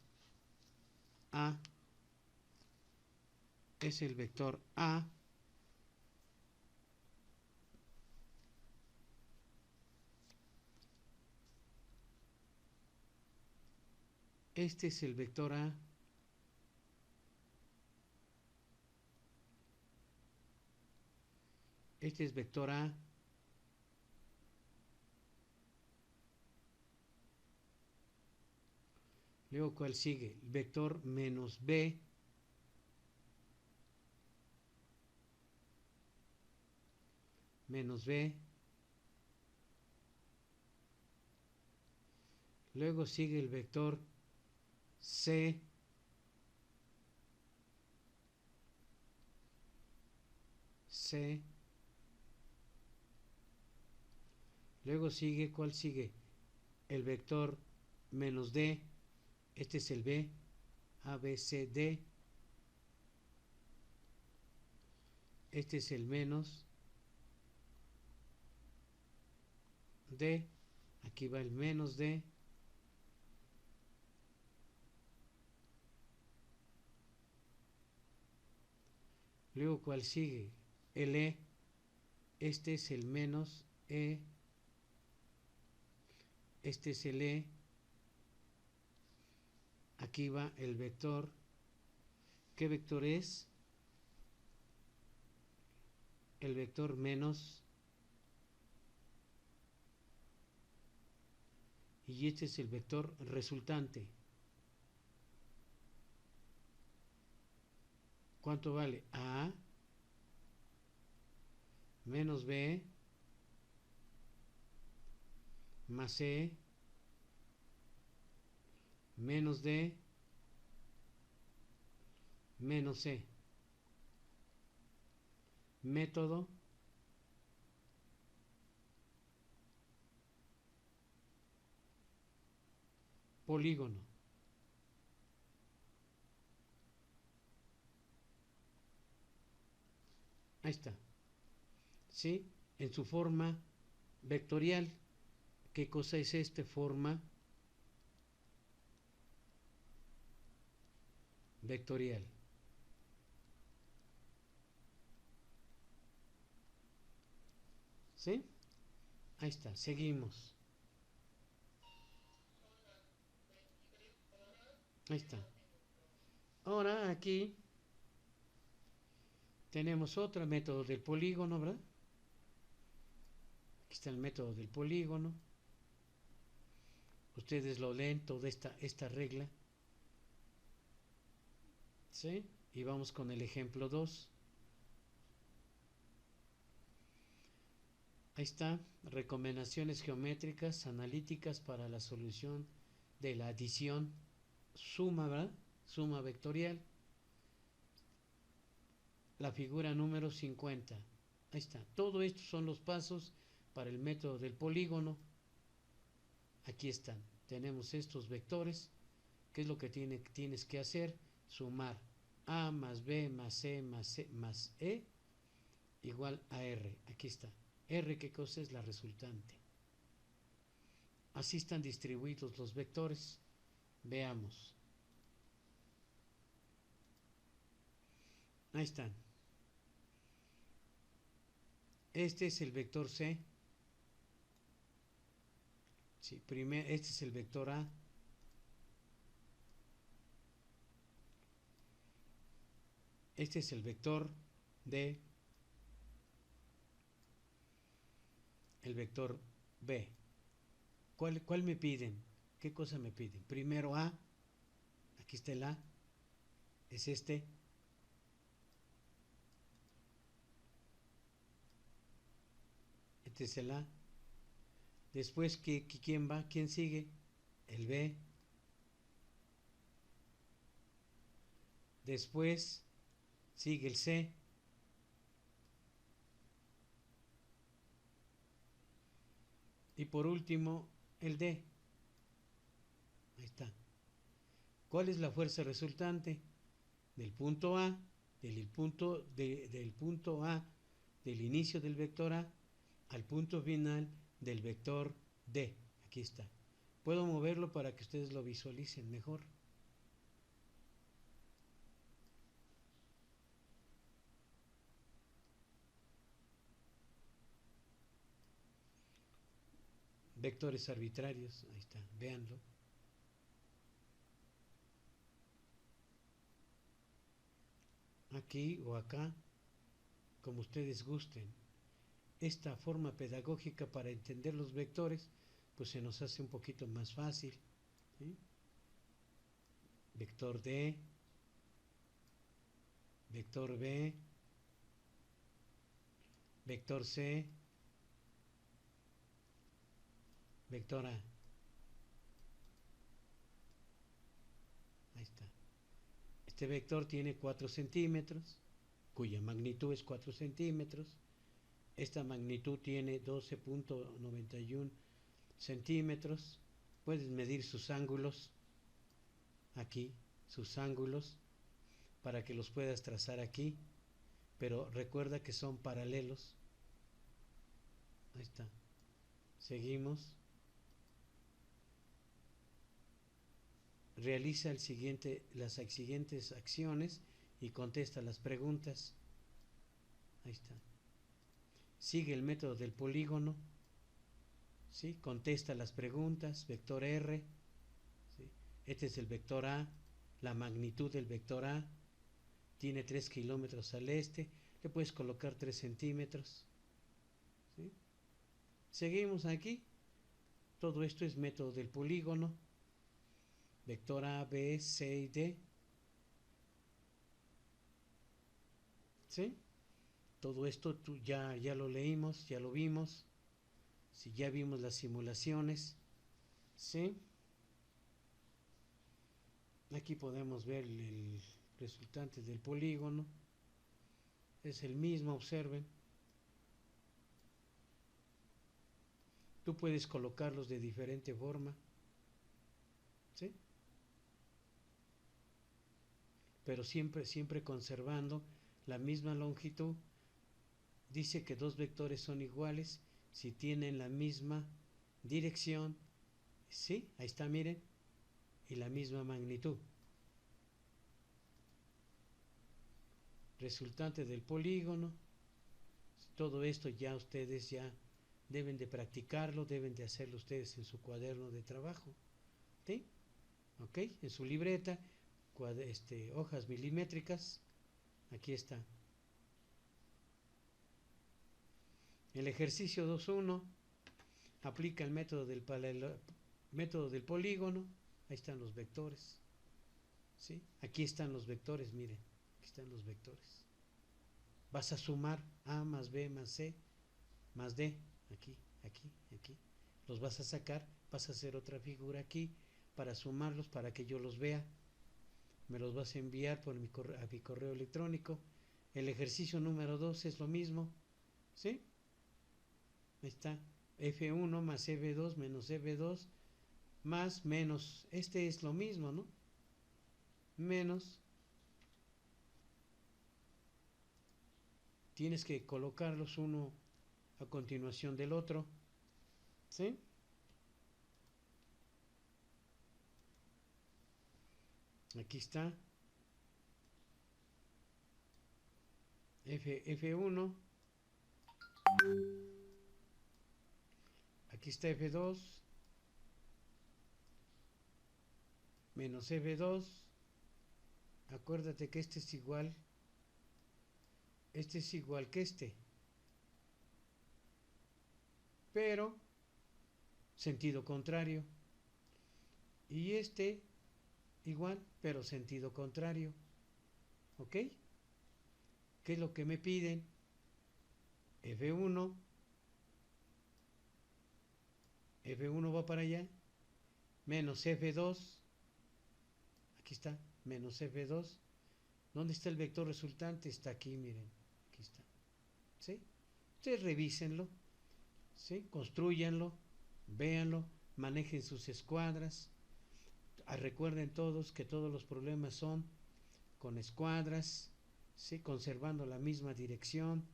A. Es el vector A. Este es el vector A. Este es vector A. Luego, ¿cuál sigue? Vector menos B. Menos B. Luego sigue el vector C. C. Luego sigue, ¿cuál sigue? El vector menos D. Este es el B. A, B, C, D. Este es el menos D. Aquí va el menos D. Luego, ¿cuál sigue? El E. Este es el menos E. Este es el E. Aquí va el vector. ¿Qué vector es? El vector menos. Y este es el vector resultante. ¿Cuánto vale? A menos B más C menos D menos C. Método polígono. Ahí está. ¿Sí? En su forma vectorial. ¿Qué cosa es esta forma vectorial? ¿Sí? Ahí está, seguimos. Ahí está. Ahora aquí tenemos otro método del polígono, ¿verdad? Aquí está el método del polígono. Ustedes lo leen toda esta regla. ¿Sí? Y vamos con el ejemplo 2. Ahí está, recomendaciones geométricas analíticas para la solución de la adición suma, ¿verdad? Suma vectorial. La figura número 50. Ahí está. Todo esto son los pasos para el método del polígono. Aquí están. Tenemos estos vectores. ¿Qué es lo que tienes que hacer? Sumar A más B más C más C más E igual a R. Aquí está. R, ¿qué cosa es? La resultante. Así están distribuidos los vectores. Veamos. Ahí están. Este es el vector C. Sí, este es el vector A. Este es el vector D. El vector B. ¿Cuál me piden? ¿Qué cosa me piden? Primero A. Aquí está el A. Es este. Este es el A. Después, ¿quién va? ¿Quién sigue? El B. Después sigue el C. Y por último, el D. Ahí está. ¿Cuál es la fuerza resultante? Del punto A, del punto A, del inicio del vector A, al punto final del vector D. Aquí está. Puedo moverlo para que ustedes lo visualicen mejor. Vectores arbitrarios, ahí está, véanlo. Aquí o acá, como ustedes gusten. Esta forma pedagógica para entender los vectores, pues se nos hace un poquito más fácil. ¿Sí? Vector D, vector B, vector C, vector A. Ahí está. Este vector tiene 4 centímetros, cuya magnitud es 4 centímetros. Esta magnitud tiene 12.91 centímetros. Puedes medir sus ángulos, aquí, sus ángulos, para que los puedas trazar aquí, pero recuerda que son paralelos. Ahí está. Seguimos. Realiza las siguientes acciones y contesta las preguntas. Ahí está. Sigue el método del polígono. ¿Sí? Contesta las preguntas. Vector R. ¿Sí? Este es el vector A. La magnitud del vector A. Tiene 3 kilómetros al este. Le puedes colocar 3 centímetros. ¿Sí? Seguimos aquí. Todo esto es método del polígono. Vector A, B, C y D. ¿Sí? Todo esto ya lo leímos, ya lo vimos. Si ya vimos las simulaciones. ¿Sí? Aquí podemos ver el resultante del polígono. Es el mismo, observen. Tú puedes colocarlos de diferente forma, ¿sí? Pero siempre conservando la misma longitud. Dice que dos vectores son iguales si tienen la misma dirección, ¿sí? Ahí está, miren, y la misma magnitud. Resultante del polígono. Todo esto ya ustedes ya deben de practicarlo, deben de hacerlo ustedes en su cuaderno de trabajo, ¿sí? ¿Ok? En su libreta, hojas milimétricas, aquí está. El ejercicio 2.1 aplica el método del polígono. Ahí están los vectores, ¿sí? Aquí están los vectores, miren, aquí están los vectores. Vas a sumar A más B más C más D, aquí, aquí, aquí. Los vas a sacar, vas a hacer otra figura aquí para sumarlos, para que yo los vea. Me los vas a enviar por a mi correo electrónico. El ejercicio número 2 es lo mismo, ¿sí? Ahí está, F1 más F2 menos F2 más menos, este es lo mismo, ¿no? Menos, tienes que colocarlos uno a continuación del otro, ¿sí? Aquí está F1, aquí está F2 menos F2. Acuérdate que este es igual que este, pero sentido contrario, y este igual pero sentido contrario. ¿Ok? ¿Qué es lo que me piden? F1 va para allá, menos F2, aquí está, menos F2. ¿Dónde está el vector resultante? Está aquí, miren, aquí está, ¿sí? Ustedes revísenlo, ¿sí? Construyanlo, véanlo, manejen sus escuadras. Recuerden todos que todos los problemas son con escuadras, ¿sí? Conservando la misma dirección,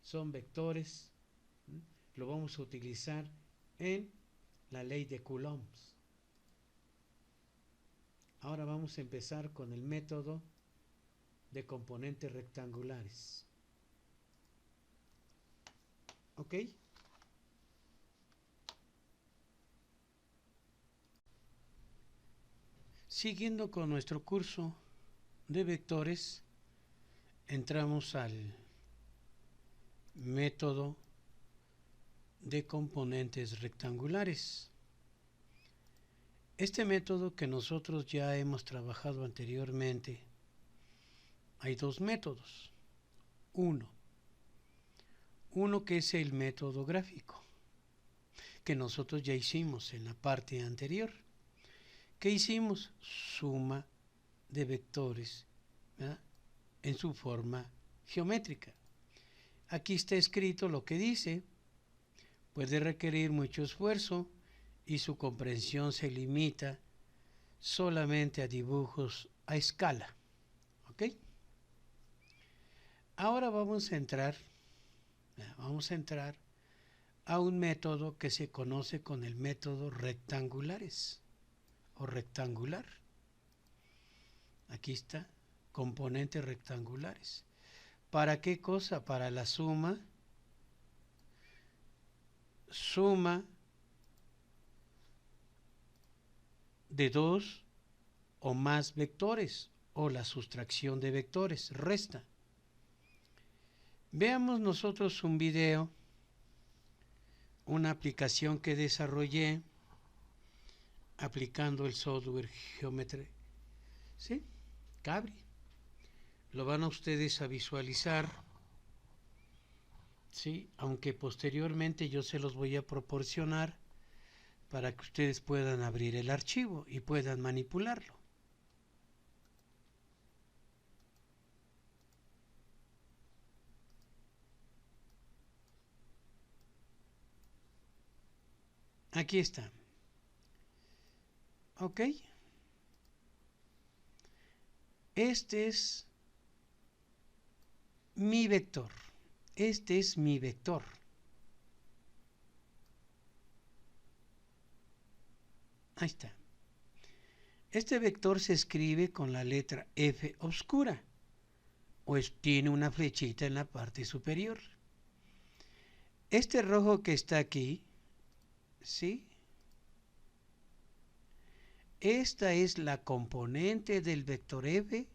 son vectores. Lo vamos a utilizar en la ley de Coulomb. Ahora vamos a empezar con el método de componentes rectangulares. ¿Ok? Siguiendo con nuestro curso de vectores, entramos al método de componentes rectangulares. Este método que nosotros ya hemos trabajado anteriormente, hay dos métodos. Uno que es el método gráfico, que nosotros ya hicimos en la parte anterior. ¿Qué hicimos? Suma de vectores, ¿verdad?, en su forma geométrica. Aquí está escrito lo que dice. Puede requerir mucho esfuerzo y su comprensión se limita solamente a dibujos a escala. ¿Ok? Ahora vamos a entrar a un método que se conoce con el método rectangulares o rectangular. Aquí está, componentes rectangulares. ¿Para qué cosa? Para la suma de dos o más vectores, o la sustracción de vectores, resta. Veamos nosotros un video, una aplicación que desarrollé aplicando el software Geometry, ¿sí? Cabri. Lo van a ustedes a visualizar, ¿sí? Aunque posteriormente yo se los voy a proporcionar para que ustedes puedan abrir el archivo y puedan manipularlo. Aquí está. ¿Ok? Este es mi vector. Este es mi vector. Ahí está. Este vector se escribe con la letra F oscura, pues tiene una flechita en la parte superior. Este rojo que está aquí, ¿sí? Esta es la componente del vector F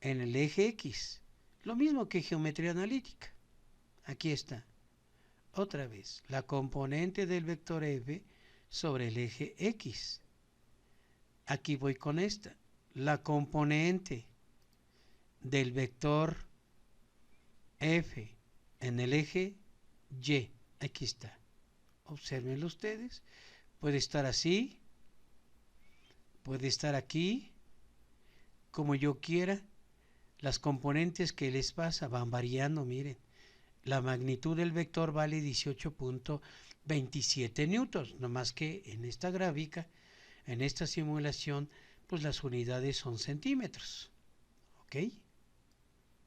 en el eje X. Lo mismo que geometría analítica. Aquí está. Otra vez, la componente del vector F sobre el eje X. Aquí voy con esta. La componente del vector F en el eje Y. Aquí está. Obsérvenlo ustedes. Puede estar así. Puede estar aquí. Como yo quiera. Las componentes que les pasa van variando. Miren. La magnitud del vector vale 18.27 newtons. No más que en esta gráfica, en esta simulación, pues las unidades son centímetros. ¿Ok?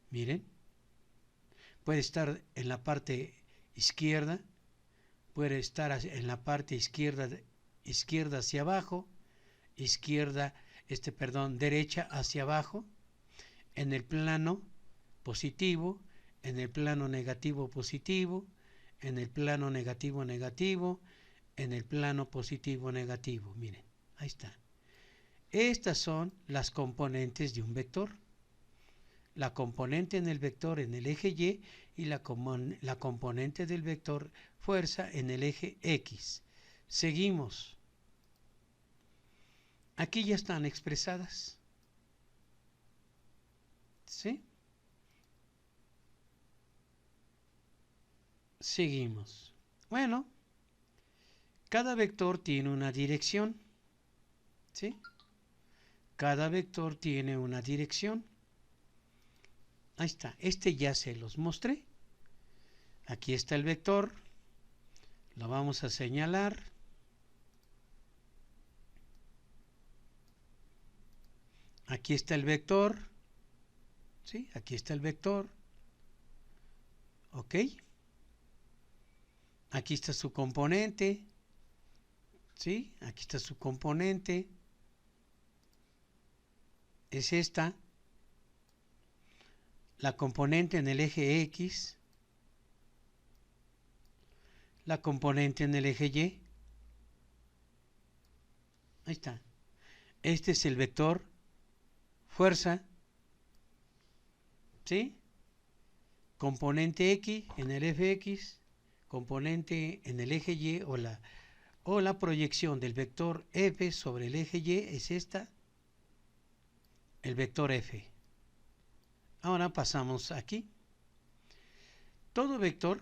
Miren. Puede estar en la parte izquierda, puede estar en la parte izquierda hacia abajo, derecha hacia abajo, en el plano positivo, en el plano negativo positivo, en el plano negativo negativo, en el plano positivo negativo. Miren, ahí está. Estas son las componentes de un vector. La componente en el vector en el eje y la componente del vector fuerza en el eje X. Seguimos. Aquí ya están expresadas. ¿Sí? Seguimos. Bueno, cada vector tiene una dirección. ¿Sí? Cada vector tiene una dirección. Ahí está. Este ya se los mostré. Aquí está el vector. Lo vamos a señalar. Aquí está el vector. ¿Sí? Aquí está el vector. ¿Ok? Aquí está su componente. ¿Sí? Aquí está su componente. Es esta. La componente en el eje X. La componente en el eje Y. Ahí está. Este es el vector fuerza. ¿Sí? Componente X en el eje X. Componente en el eje Y o la proyección del vector F sobre el eje Y es esta. El vector F. Ahora pasamos aquí. Todo vector,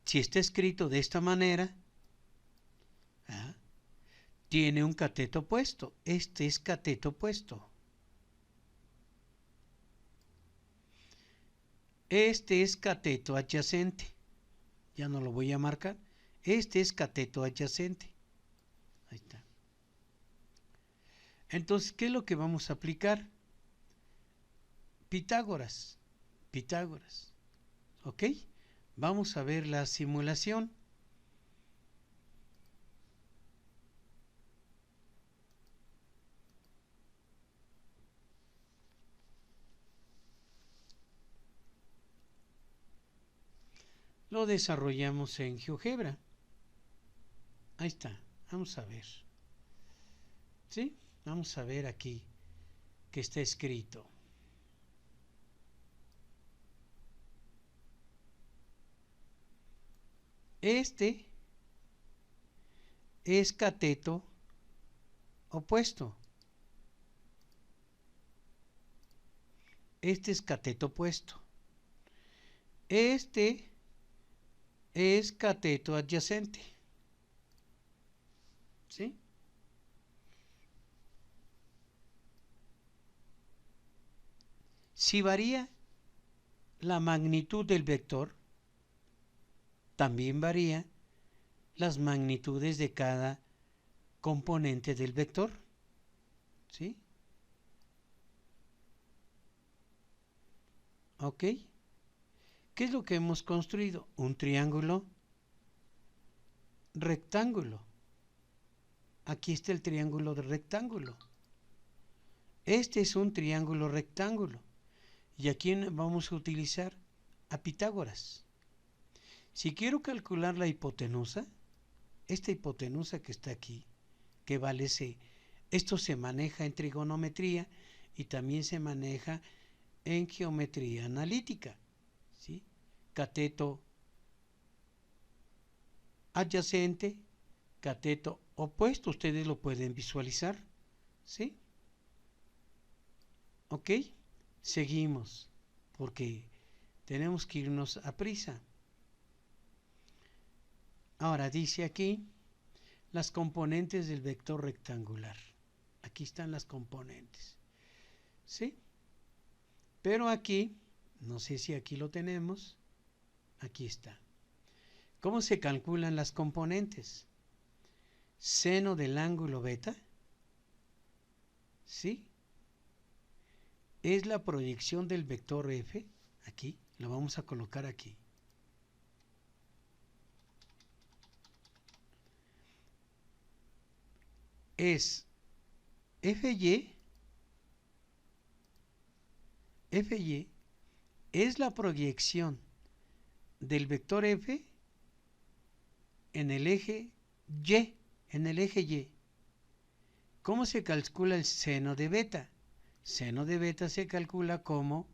si está escrito de esta manera, tiene un cateto opuesto. Este es cateto opuesto. Este es cateto adyacente. Ya no lo voy a marcar. Este es cateto adyacente. Ahí está. Entonces, ¿qué es lo que vamos a aplicar? Pitágoras. ¿Ok? Vamos a ver la simulación. Lo desarrollamos en GeoGebra. Ahí está. Vamos a ver. ¿Sí? Vamos a ver aquí que está escrito. Este es cateto opuesto. Este es cateto opuesto. Este es cateto adyacente. ¿Sí? Si varía la magnitud del vector, también varía las magnitudes de cada componente del vector. ¿Sí? ¿Ok? ¿Qué es lo que hemos construido? Un triángulo rectángulo. Aquí está el triángulo de rectángulo. Este es un triángulo rectángulo. ¿Y aquí vamos a utilizar? A Pitágoras. Si quiero calcular la hipotenusa, esta hipotenusa que está aquí, que vale C, esto se maneja en trigonometría y también se maneja en geometría analítica. ¿Sí? Cateto adyacente, cateto opuesto, ustedes lo pueden visualizar. ¿Sí? ¿Ok? Seguimos, porque tenemos que irnos a prisa. Ahora dice aquí las componentes del vector rectangular. Aquí están las componentes. ¿Sí? Pero aquí, no sé si aquí lo tenemos, aquí está. ¿Cómo se calculan las componentes? Seno del ángulo beta, ¿sí? Es la proyección del vector f, aquí, lo vamos a colocar aquí. Es Fy es la proyección del vector f en el eje Y, ¿Cómo se calcula el seno de beta? Seno de beta se calcula como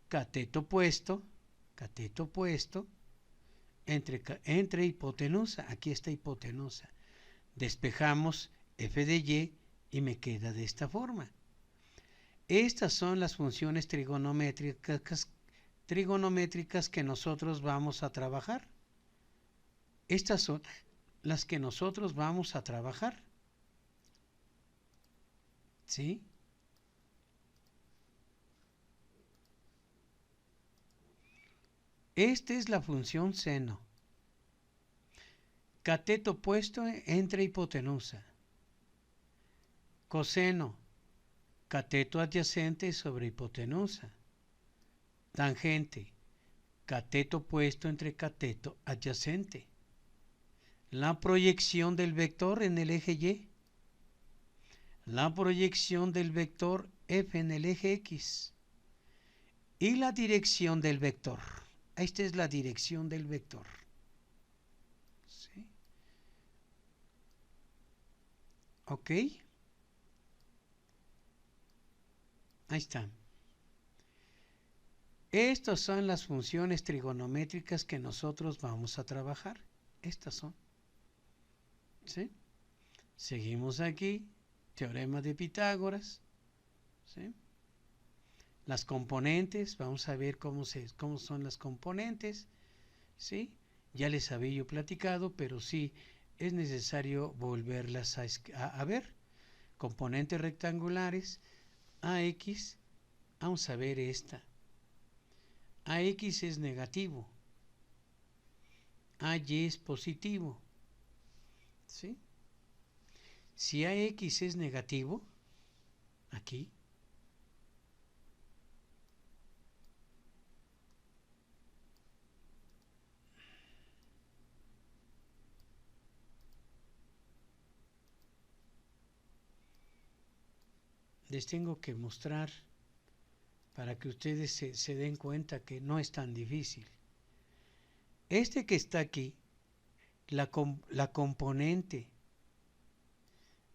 cateto opuesto entre hipotenusa. Aquí está hipotenusa. Despejamos f de y me queda de esta forma. Estas son las funciones trigonométricas que nosotros vamos a trabajar. Estas son las que nosotros vamos a trabajar. ¿Sí? Esta es la función seno. Cateto opuesto entre hipotenusa. Coseno, cateto adyacente sobre hipotenusa. Tangente, cateto opuesto entre cateto adyacente. La proyección del vector en el eje Y. La proyección del vector f en el eje X. Y la dirección del vector. Esta es la dirección del vector. ¿Sí? ¿Ok? Ahí están. Estas son las funciones trigonométricas que nosotros vamos a trabajar. Estas son. ¿Sí? Seguimos aquí. Teorema de Pitágoras. ¿Sí? Las componentes, vamos a ver cómo son las componentes. ¿Sí? Ya les había yo platicado, pero sí es necesario volverlas a ver. Componentes rectangulares, AX, vamos a ver esta. AX es negativo, AY es positivo. ¿Sí? Si AX es negativo, aquí, les tengo que mostrar para que ustedes se den cuenta que no es tan difícil. Este que está aquí, la componente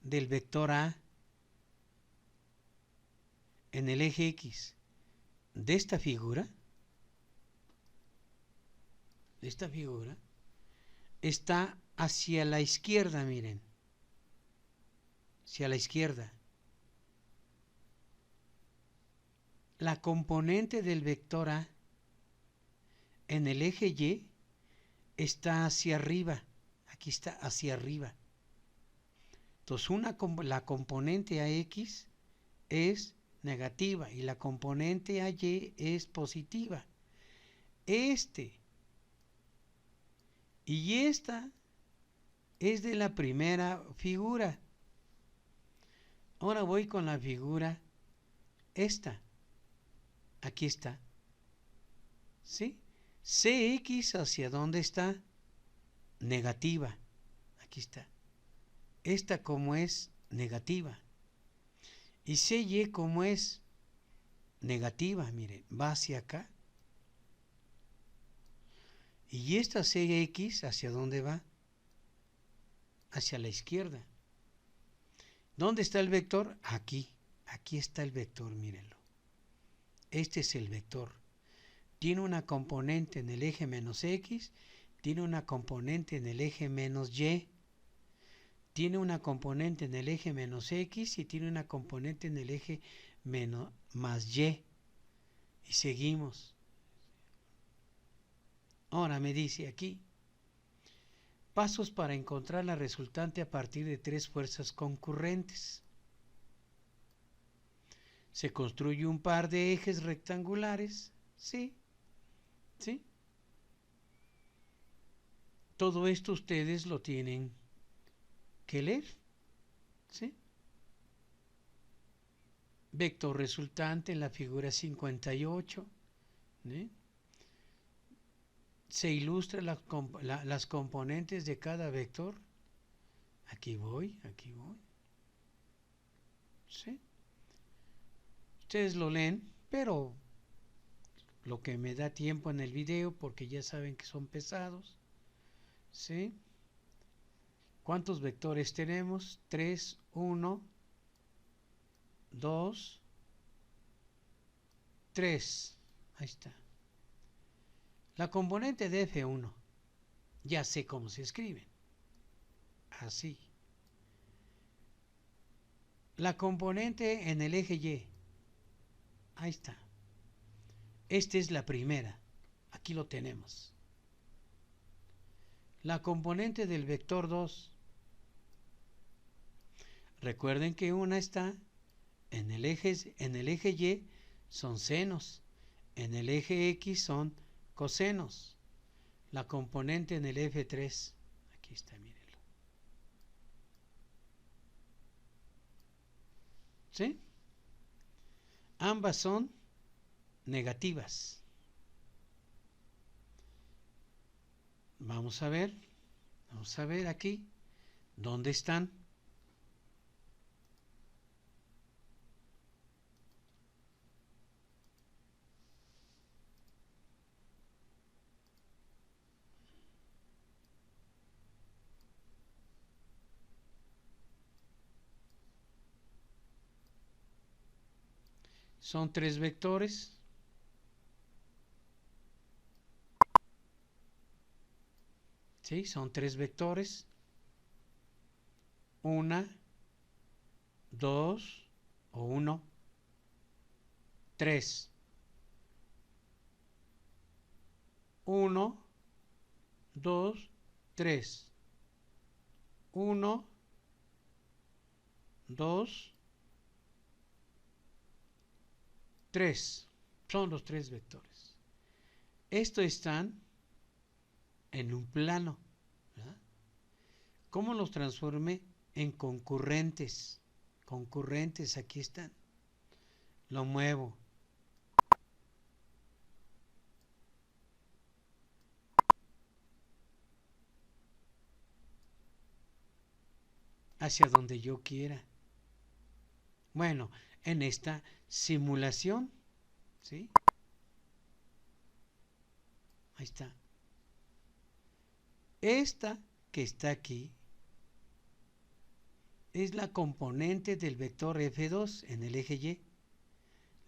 del vector A en el eje X de esta figura está hacia la izquierda, miren, hacia la izquierda. La componente del vector A en el eje Y está hacia arriba, aquí está hacia arriba. Entonces la componente AX es negativa y la componente AY es positiva. Este Y esta es de la primera figura. Ahora voy con la figura esta. Aquí está. ¿Sí? CX, ¿hacia dónde está? Negativa. Aquí está. Esta como es negativa. Y CY como es negativa, miren, va hacia acá. Y esta CX, ¿hacia dónde va? Hacia la izquierda. ¿Dónde está el vector? Aquí. Aquí está el vector, mírenlo. Este es el vector. Tiene una componente en el eje menos X, tiene una componente en el eje menos Y, tiene una componente en el eje menos X y tiene una componente en el eje menos más Y. Y seguimos. Ahora me dice aquí, pasos para encontrar la resultante a partir de tres fuerzas concurrentes. Se construye un par de ejes rectangulares, ¿sí? ¿Sí? Todo esto ustedes lo tienen que leer, ¿sí? Vector resultante en la figura 58, ¿sí? Se ilustra las componentes de cada vector. Aquí voy, ¿sí? Ustedes lo leen, pero lo que me da tiempo en el video, porque ya saben que son pesados, ¿sí? ¿Cuántos vectores tenemos? 3, 1, 2, 3. Ahí está. La componente de F1, ya sé cómo se escribe. Así. La componente en el eje Y. Ahí está. Esta es la primera. Aquí lo tenemos. La componente del vector 2. Recuerden que una está en el eje Y, son senos. En el eje X son cosenos. La componente en el F3. Aquí está, mírenlo. ¿Sí? Ambas son negativas. Vamos a ver aquí, ¿dónde están? Son tres vectores. ¿Sí? Son tres vectores. 1, 2 o 1, 3. 1, 2, 3. 1, 2, 3. Son los tres vectores. Estos están en un plano, ¿verdad? ¿Cómo los transformé? En concurrentes. Concurrentes, aquí están. Lo muevo. Hacia donde yo quiera. Bueno, en esta simulación, ¿sí? Ahí está. Esta que está aquí es la componente del vector F2 en el eje Y,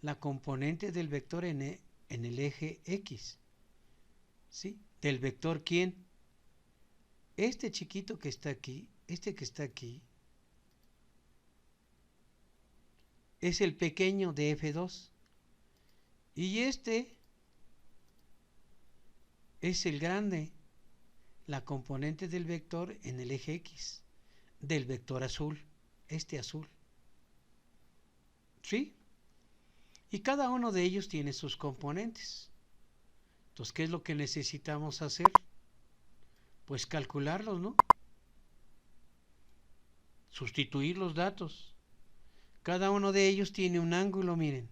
la componente del vector en el eje X, ¿sí? Del vector ¿quién? Este chiquito que está aquí, este que está aquí, es el pequeño de F2, y este es el grande, la componente del vector en el eje X, del vector azul, este azul. ¿Sí? Y cada uno de ellos tiene sus componentes. Entonces, ¿qué es lo que necesitamos hacer? Pues Pues calcularlos, ¿no? Sustituir los datos. Cada uno de ellos tiene un ángulo, miren.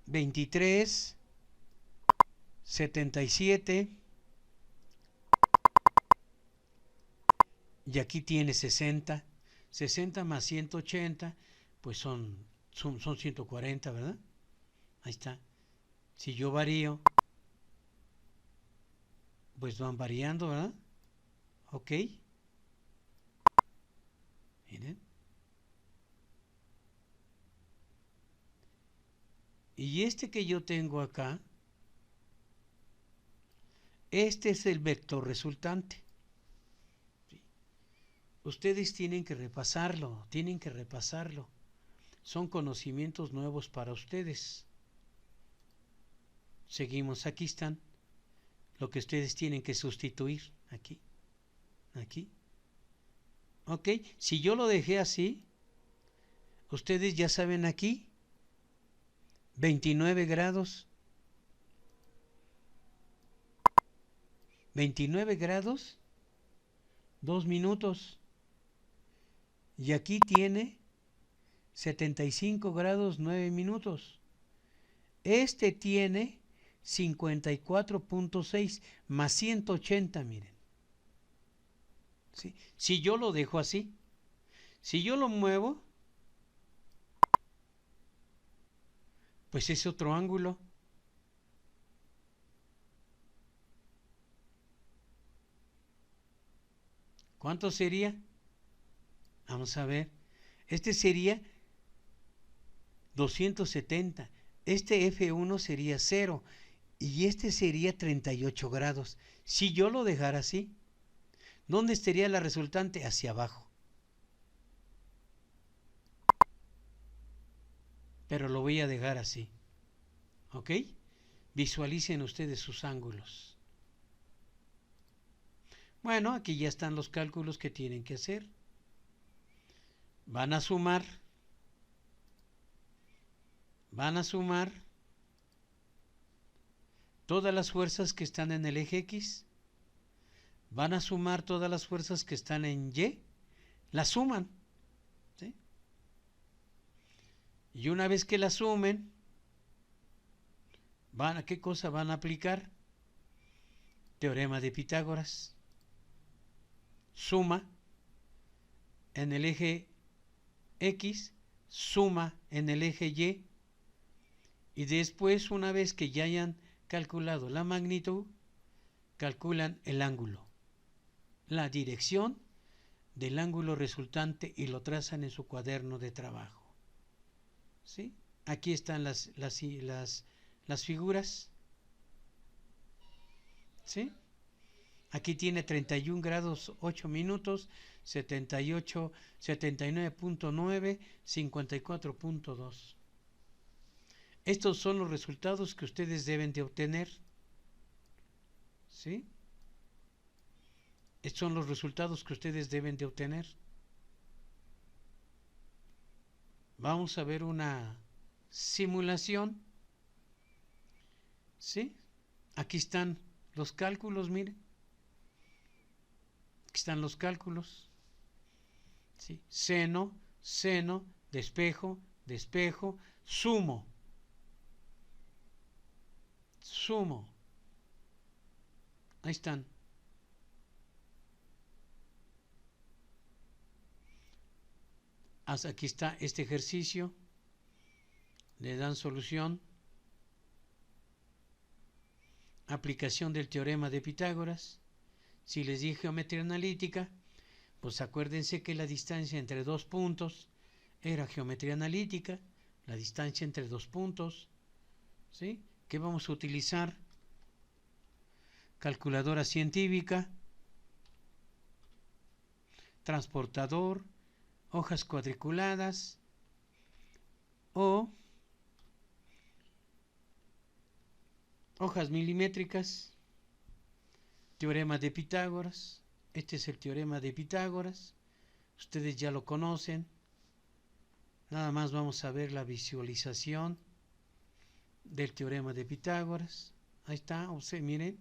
23, 77 y aquí tiene 60. 60 más 180, pues son 140, ¿verdad? Ahí está. Si yo varío, pues van variando, ¿verdad? Ok. Miren. Y este que yo tengo acá, este es el vector resultante. Ustedes tienen que repasarlo, Son conocimientos nuevos para ustedes. Seguimos, aquí están lo que ustedes tienen que sustituir. Aquí, aquí. Ok, si yo lo dejé así, ustedes ya saben aquí, 29 grados. 29 grados, 2 minutos. Y aquí tiene 75 grados, 9 minutos. Este tiene 54.6 más 180, miren. ¿Sí? Si yo lo dejo así, si yo lo muevo, pues es otro ángulo. ¿Cuánto sería? Vamos a ver. Este sería 270. Este F1 sería 0 y este sería 38 grados. Si yo lo dejara así, ¿dónde estaría la resultante? Hacia abajo. Pero lo voy a dejar así. ¿Ok? Visualicen ustedes sus ángulos. Bueno, aquí ya están los cálculos que tienen que hacer. Van a sumar todas las fuerzas que están en el eje X, van a sumar todas las fuerzas que están en Y, las suman, ¿sí? Y una vez que las sumen, ¿a qué cosa van a aplicar? Teorema de Pitágoras. Suma en el eje X, suma en el eje Y, y después, una vez que ya hayan calculado la magnitud, calculan el ángulo, la dirección del ángulo resultante y lo trazan en su cuaderno de trabajo. ¿Sí? Aquí están las figuras. ¿Sí? Aquí tiene 31 grados 8 minutos, 78, 79.9, 54.2. Estos son los resultados que ustedes deben de obtener. ¿Sí? Estos son los resultados que ustedes deben de obtener. Vamos a ver una simulación. ¿Sí? Aquí están los cálculos, miren. Aquí están los cálculos. ¿Sí? Seno, seno, despejo, despejo, sumo. Sumo. Ahí están. Aquí está este ejercicio. Le dan solución. Aplicación del teorema de Pitágoras. Si les di geometría analítica, pues acuérdense que la distancia entre dos puntos era geometría analítica, la distancia entre dos puntos. ¿Sí? ¿Qué vamos a utilizar? Calculadora científica, transportador, hojas cuadriculadas o hojas milimétricas. Teorema de Pitágoras. Este es el teorema de Pitágoras. Ustedes ya lo conocen. Nada más vamos a ver la visualización del teorema de Pitágoras. Ahí está, miren.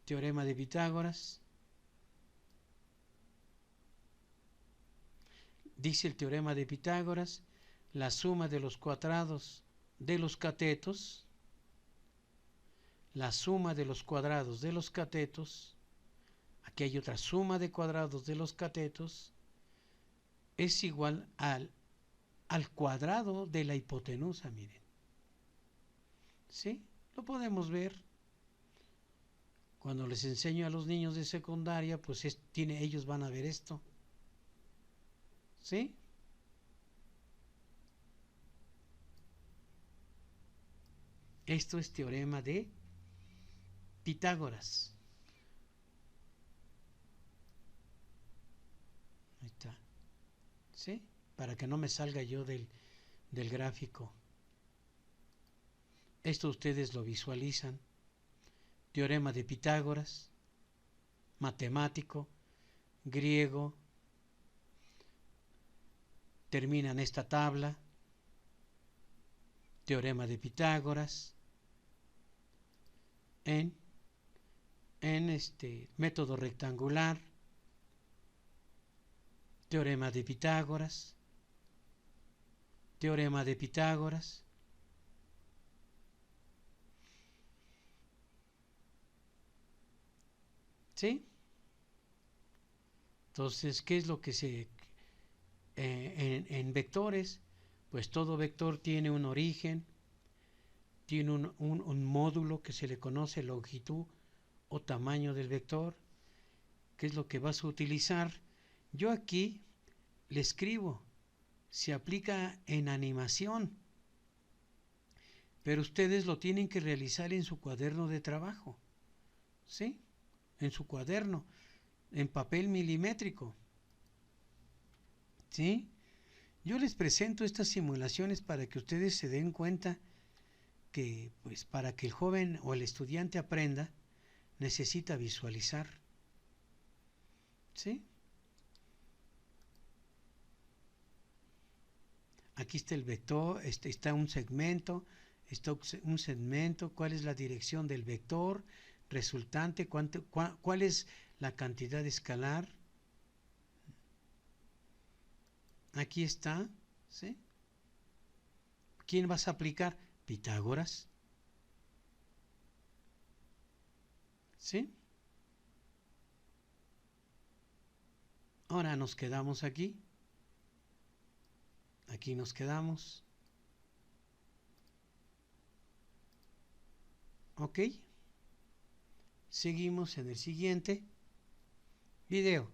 Teorema de Pitágoras. Dice el teorema de Pitágoras, la suma de los cuadrados de los catetos, la suma de los cuadrados de los catetos, aquí hay otra suma de cuadrados de los catetos, es igual al cuadrado de la hipotenusa, miren. ¿Sí? Lo podemos ver. Cuando les enseño a los niños de secundaria, pues ellos van a ver esto. ¿Sí? Esto es teorema de Pitágoras. Ahí está. ¿Sí? Para que no me salga yo del gráfico. Esto ustedes lo visualizan. Teorema de Pitágoras, matemático, griego. Terminan esta tabla. Teorema de Pitágoras. En método rectangular. Teorema de Pitágoras. Teorema de Pitágoras. ¿Sí? Entonces, ¿qué es lo que en vectores? Pues todo vector tiene un origen, tiene un módulo que se le conoce longitud o tamaño del vector, que es lo que vas a utilizar. Yo aquí le escribo, se aplica en animación, pero ustedes lo tienen que realizar en su cuaderno de trabajo, ¿sí? En su cuaderno, en papel milimétrico, ¿sí? Yo les presento estas simulaciones para que ustedes se den cuenta que, pues, para que el joven o el estudiante aprenda, necesita visualizar, ¿sí? Aquí está el vector, está un segmento, cuál es la dirección del vector resultante, cuál es la cantidad escalar. Aquí está, ¿sí? ¿Quién vas a aplicar? Pitágoras, ¿sí? Ahora nos quedamos aquí. Aquí nos quedamos. ¿Ok? Seguimos en el siguiente video.